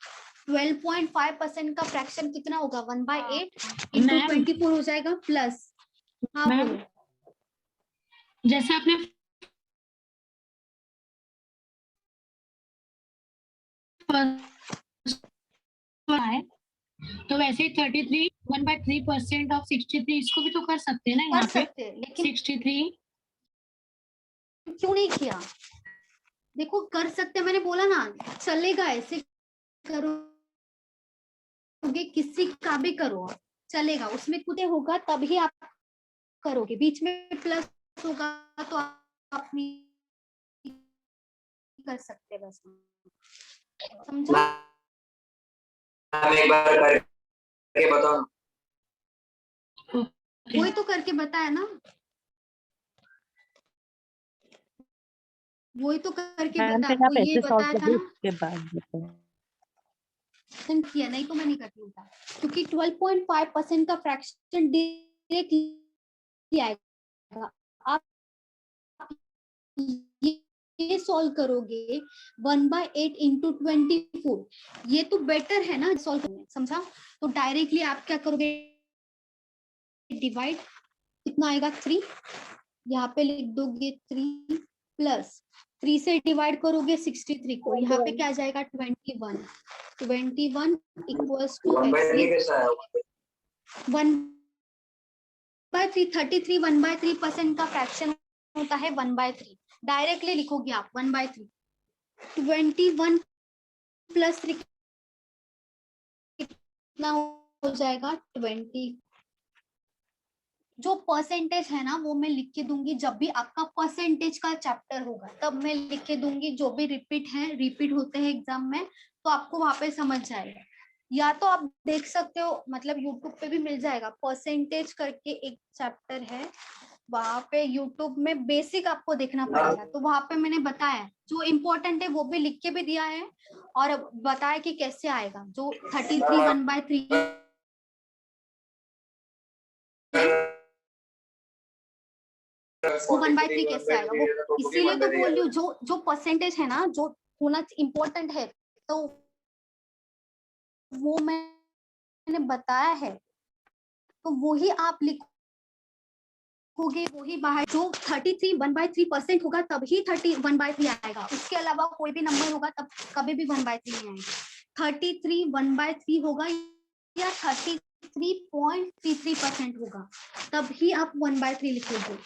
12.5% का फ्रैक्शन कितना होगा 1/8 इंटू 24 हो जाएगा प्लस। हाँ बोलो। जैसे आपने है तो वैसे 33 1/3% ऑफ 63 इसको भी तो कर सकते हैं ना यहाँ पे, लेकिन 63 क्यों नहीं किया? देखो कर सकते, मैंने बोला ना चलेगा, ऐसे करोगे किसी का भी करो चलेगा, उसमें कुछ होगा तभी आप करोगे, बीच में प्लस होगा तो आप नहीं कर सकते, बस समझा? एक बार करके बताओ। वही तो करके बताया ना, वही तो करके बताया, आपको ये बताया था ना। उसके बाद किया नहीं तो मैं नहीं करती उल्टा, क्योंकि 12.5% का फ्रैक्शन डायरेक्टली आएगा। आप ये सॉल्व करोगे 1/8 इंटू 24, ये तो बेटर है ना सॉल्व करने, समझा? तो डायरेक्टली आप क्या करोगे, डिवाइड, कितना आएगा 3, यहाँ पे लिख दोगे 3 प्लस 3 से डिवाइड करोगे 63 को, यहाँ पे क्या आ जाएगा 21 इक्वल्स टू 1/3 33 1/3% का फ्रैक्शन होता है 1/3, डायरेक्टली लिखोगे आप 1/3, 21 प्लस 3 कितना हो जाएगा 20। जो परसेंटेज है ना वो मैं लिख के दूंगी, जब भी आपका परसेंटेज का चैप्टर होगा तब मैं लिख के दूंगी, जो भी रिपीट होते हैं एग्जाम में तो आपको वहां पे समझ जाएगा, या तो आप देख सकते हो, मतलब यूट्यूब पे भी मिल जाएगा, परसेंटेज करके एक चैप्टर है, वहां पे यूट्यूब में बेसिक आपको देखना पड़ेगा, तो वहां पे मैंने बताया जो इम्पोर्टेंट है वो भी लिख के भी दिया है और बताया कि कैसे आएगा, जो 33 1/3 वो 1/3 कैसे आएगा, वो इसीलिए तो बोल रही हूँ, जो परसेंटेज है ना जो होना इम्पोर्टेंट है तो वो मैंने बताया है, तो वही आप लिखोगे, वही बाहर, जो 33 1/3% होगा तभी 1/3 आएगा, उसके अलावा कोई भी नंबर होगा तब कभी भी 1/3 नहीं आएगा, 33 1/3 होगा या 33.33% होगा तभी आप 1/3 लिखोगे,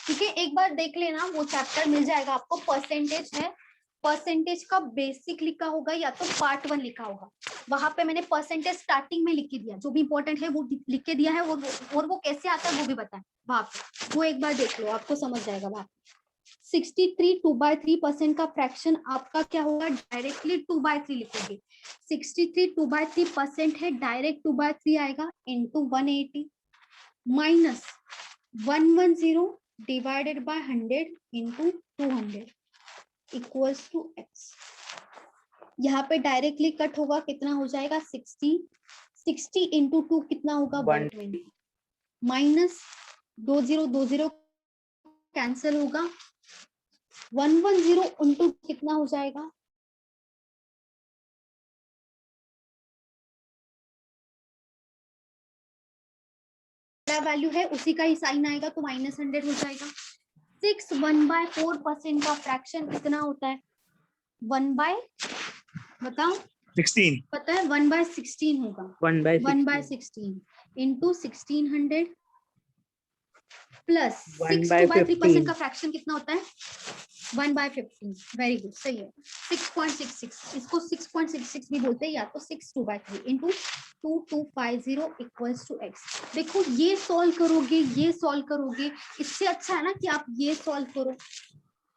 ठीक है? एक बार देख लेना, वो चैप्टर मिल जाएगा आपको, परसेंटेज है, परसेंटेज का बेसिक लिखा होगा या तो पार्ट 1 लिखा होगा, वहां पे मैंने परसेंटेज स्टार्टिंग में लिख के दिया, जो भी इंपॉर्टेंट है वो लिख के दिया है, और वो कैसे आता है वो भी बताया वहां पे, वो एक बार देख लो, आपको समझ जाएगा वहां। 63 2/3% का फ्रैक्शन आपका क्या होगा, डायरेक्टली 2/3 लिखोगे, 63 2/3% है, डायरेक्ट 2/3 आएगा into 180 minus 110 divided by 100 into 200 equals to x। यहाँ पे डायरेक्टली कट होगा, कितना हो जाएगा 60 इंटू 2 कितना होगा 120 माइनस 20 कैंसिल होगा, 110 इंटू कितना हो जाएगा, वैल्यू है उसी का ही साइन आएगा तो -100 हो जाएगा। 6 1/4% का फ्रैक्शन कितना होता है, बताओ 16 पता है 1/16 होगा, 1/16 इंटू 1600 प्लस 6 2/3% का फ्रैक्शन कितना होता है 1/15, वेरी गुड, सही है 6.66, इसको 6.66 भी बोलते हैं, या तो 6 2/3 इंटू 2250 इक्वल्स टू x। देखो ये सॉल्व करोगे, इससे अच्छा है ना कि आप ये सॉल्व करो,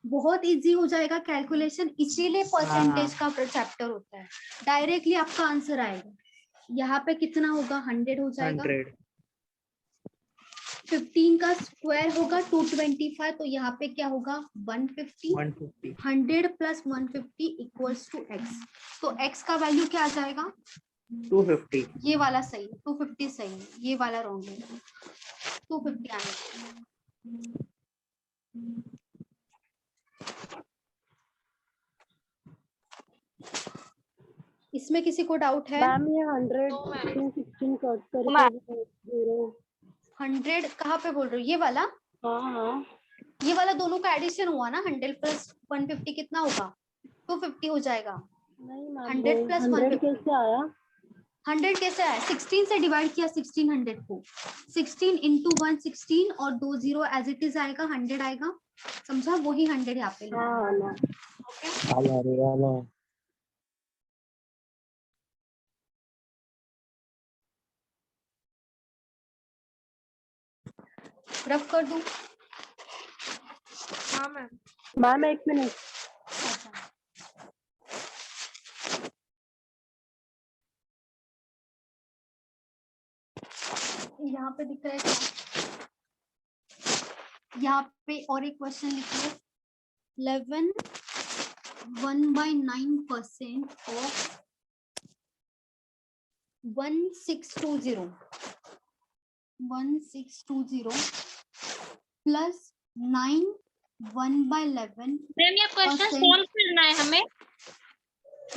बहुत इजी हो जाएगा कैलकुलेशन, इसीलिए परसेंटेज का चैप्टर होता है, डायरेक्टली आपका आंसर आएगा। यहाँ पे कितना होगा 100 हो जाएगा, 15 का स्क्वायर होगा 225, तो यहाँ पे क्या होगा 150 100 प्लस 150 इक्वल्स टू x, तो x का वैल्यू क्या आ जाएगा 250, ये वाला सही है, 250 सही है, ये वाला रॉन्ग है, 250 आने। इसमें किसी को डाउट है? मैम ये 100 16 कट करके 0 100 कहाँ पे बोल रहे हो? ये वाला? हाँ ये वाला दोनों का एडिशन हुआ ना, 100 प्लस 150 कितना होगा? 250 हो जाएगा। नहीं मैम 100 प्लस 100 150 कैसे आया? 100 कैसे आया? 16 से डिवाइड किया 1600 को, 16 इंटू 116 और 2 0 एज इट इज आएगा, 100 आएगा, समझा? वही 100 यहाँ पे लिखा। रफ कर दूं? हाँ मैम। मैम एक मिनट। यहाँ पे दिख रहा है क्या? यहाँ पे और एक क्वेश्चन लिखिए, 11 1/9% ऑफ 1620 प्लस 9 1/11। मैम ये क्वेश्चन सॉल्व करना है हमें?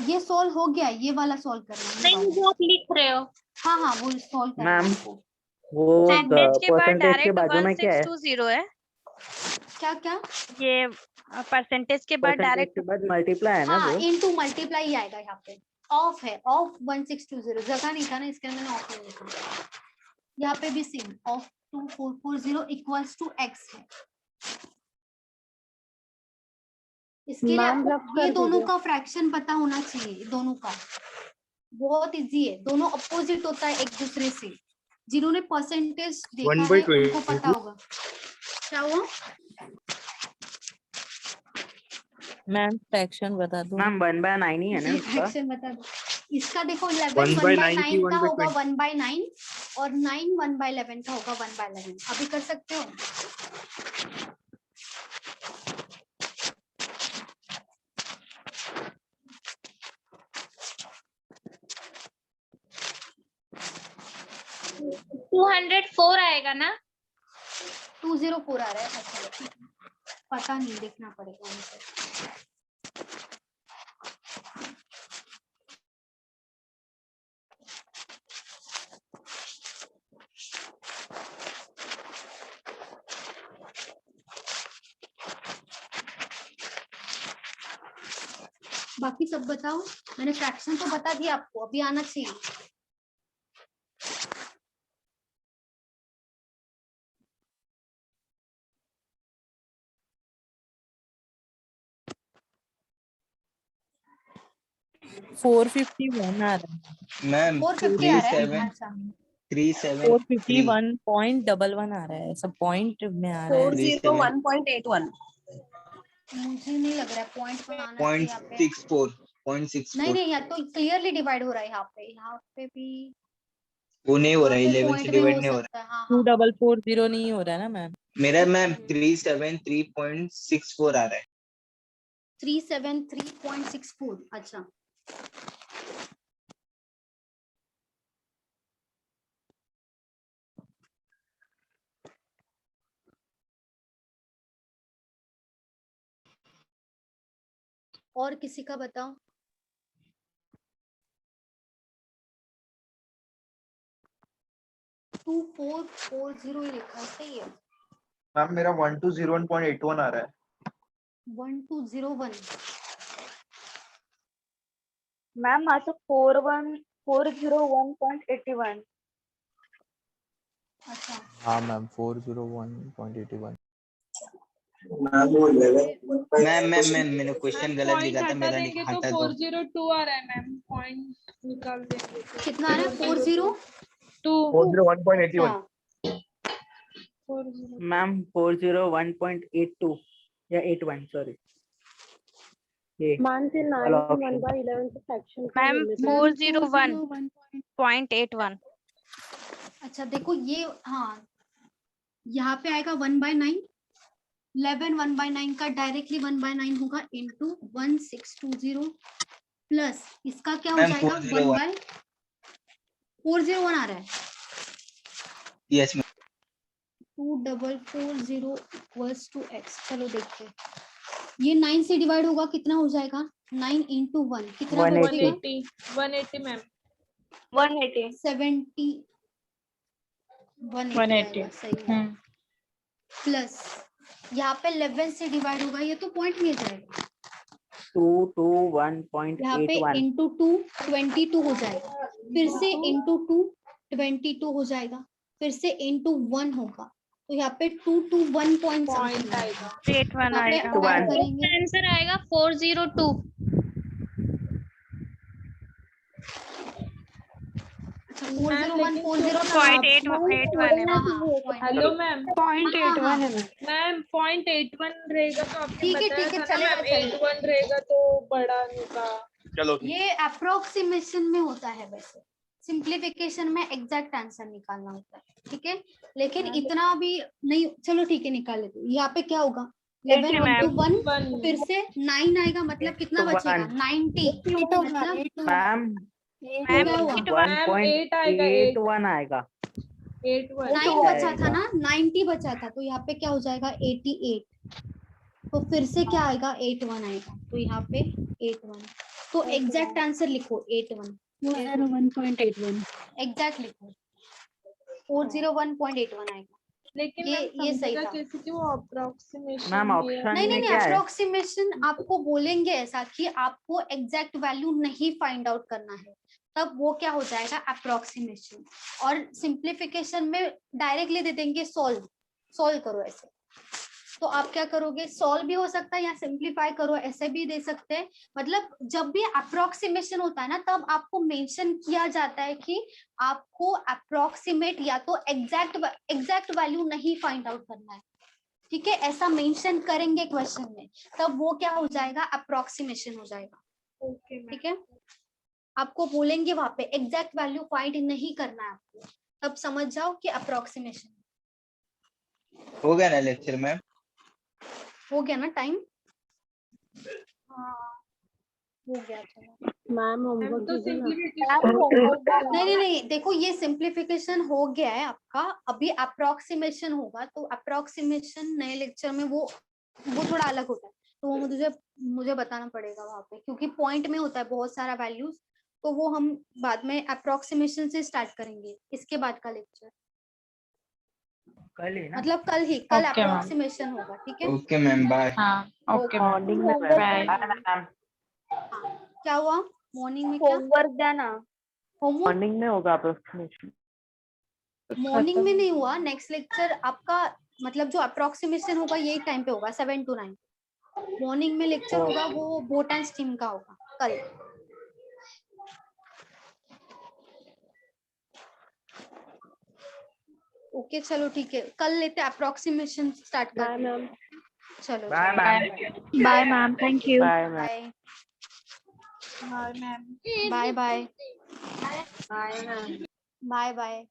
ये सॉल्व हो गया, ये वाला सॉल्व करना है। नहीं जो आप लिख रहे हो। हाँ हाँ वो सॉल्व करना है। मैम वो परसेंटेज के बाद परसेंटेज के डायरेक्ट बाजू में क्या है? 1620 है। क्या क्या? ये परसेंटेज के बाद परसेंटेज डायरेक्ट के बाद मल्टीप्लाई है ना हाँ वो? इनटू मल्टीप्लाई ही आएगा यहाँ पे। ऑफ है, ऑफ 1620 जगह नहीं था ना इसके अंदर, मैंने ऑफ नहीं लिखा। यहाँ पे भी same, of 2440 equals to x है। इसके लिए आपको ये दोनों का फ्रैक्शन पता होना चाहिए, दोनों का। बहुत इजी है, दोनों अपोजिट होता है एक दूसरे से। जिन्होंने परसेंटेज देखा है उनको पता होगा। क्या हुआ? मैम फ्रैक्शन बता दो। मैम 1/9 ही है ना इसका? फ्रैक्शन बता दो। इसका देखो 11 1/9 का होगा 1/9 और 9 1/11 का होगा 1/11। अभी कर सकते हो? टू 204 आएगा ना? 204 आ रहा है। अच्छा पता नहीं, देखना पड़ेगा मुझे। बाकी सब बताओ। मैंने फ्रैक्शन तो बता दिया आपको, अभी आना चाहिए। फोर 451 आ रहा है मैम 450 आ रहा है। अच्छा 451.11 आ रहा है, सब पॉइंट में आ रहा है। 401.81 मुझे नहीं लग रहा है पॉइंट पर आना चाहिए यहाँ पे। 0.64 नहीं नहीं, यहाँ तो क्लियरली डिवाइड हो रहा है। यहाँ पे भी वो नहीं हो रहा है, यहाँ पे 11 point से भी डिवाइड हो नहीं हो सकता रहा है। हाँ 2440 नहीं हो रहा है ना मैम? मेरा मैम 373.64 आ रहा है। 373.64। अच्छा और किसी का बताओ। टू 440 ही लिखा है, सही है। मैम मेरा 1201.81 आ रहा है। 1201 मॅम माझं 401.81 अच्छा हाँ मैम 401.81। मैम मैंने क्वेश्चन गलत पॉइंट लिखा था, हटा मेरा देंगे तो हटा दो। 402 आ रहा है मैम। पॉइंट निकाल देंगे तो कितना आ रहा है? 402 401.81 मैम 401.82 या 81 सॉरी। मान से 9 1/11 से फ्रैक्शन का मैम लिमिट 401.81। अच्छा देखो ये, हाँ यहाँ पे आएगा 1/9। 11 1/9 का डायरेक्टली 1/9 होगा इंटू 1620 प्लस इसका क्या हो मैम, जाएगा 401 आ रहा है। Yes ma'am 2440 equals to x। चलो देखते हैं। ये 9 से डिवाइड होगा कितना हो जाएगा 9 into 1 कितना 180 180 मैम 180 70 180 सही है प्लस यहाँ पे 11 से डिवाइड होगा ये तो पॉइंट में जाएगा 221.81 यहाँ पे इंटू 2 22 हो जाएगा फिर से इंटू 2 22 हो जाएगा फिर से इंटू 1 होगा तो यहाँ पे 221 पॉइंट आएगा 81 आएगा आंसर आएगा 402 हेलो मैम 0.81 है मैम 0.81 रहेगा तो आपने ठीक है बताया ठीक है था ना चलेगा मैम 81 रहेगा तो बड़ा होगा। चलो ये अप्रोक्सीमेशन में होता है वैसे सिंप्लीफिकेशन में एग्जैक्ट आंसर निकालना होता है ठीक है लेकिन इतना भी नहीं चलो ठीक है निकाल लेते यहाँ पे क्या होगा 11 into 1 फिर से 9 आएगा मतलब कितना बचेगा 90 मतलब मैम 1.81 आएगा 9 बचा था ना 90 बचा था तो यहाँ पे क्या हो जाएगा 88 तो फिर से क्या आएगा 81 आएगा तो यहाँ पे 81 तो एग्जैक्ट आंसर लिखो 81 1.81 एग्जैक्ट लिखो 401.81 आएगा लेकिन ये सही था कैसे कि वो अप्रोक्सीमेशन मैम ऑप्शन नहीं में नहीं क्या है अप्रोक्सीमेशन आपको बोलेंगे ऐसा कि आपको एग्जैक्ट वैल्यू नहीं फाइंड आउट करना है तब वो क्या हो जाएगा अप्रोक्सीमेशन और सिंप्लीफिकेशन में डायरेक्टली दे देंगे सॉल्व करो ऐसे तो आप क्या करोगे सॉल्व भी हो सकता है या सिंप्लीफाई करो ऐसे भी दे सकते हैं मतलब जब भी अप्रोक्सीमेशन होता है ना तब आपको मेंशन किया जाता है कि आपको अप्रोक्सीमेट या तो एग्जैक्ट वैल्यू नहीं फाइंड आउट करना है ठीक है ऐसा मेंशन करेंगे क्वेश्चन में तब वो क्या हो जाएगा अप्रोक्सीमेशन हो जाएगा ठीक है आपको बोलेंगे वहां पे एग्जैक्ट वैल्यू फाइंड नहीं करना है आपको तब समझ जाओ कि अप्रोक्सीमेशन हो गया ना लेक्चर मैम हो गया ना टाइम हो गया चलो मैम होमवर्क नहीं देखो ये सिंप्लीफिकेशन हो गया है आपका अभी अप्रोक्सीमेशन होगा तो अप्रोक्सीमेशन नए लेक्चर में वो थोड़ा अलग होता है तो वो मुझे बताना पड़ेगा वहां पे क्योंकि पॉइंट में होता है बहुत सारा वैल्यूज तो वो हम बाद में अप्रोक्सीमेशन से स्टार्ट करेंगे इसके बाद का लेक्चर कल ही ना मतलब कल अप्रोक्सीमेशन होगा ठीक है okay ma'am bye okay morning में बाय क्या हुआ मॉर्निंग में क्या होमवर्क देना होमवर्क मॉर्निंग में होगा अप्रोक्सीमेशन मॉर्निंग में नहीं हुआ नेक्स्ट लेक्चर आपका मतलब जो अप्रोक्सीमेशन होगा यही टाइम पे होगा 7 to 9 मॉर्निंग में लेक्चर होगा वो बोट एंड स्ट्रीम का होगा कल ओके चलो ठीक है कल लेते अप्रोक्सीमेशन स्टार्ट करते हैं चलो bye ma'am thank you bye bye ma'am bye bye bye ma'am bye bye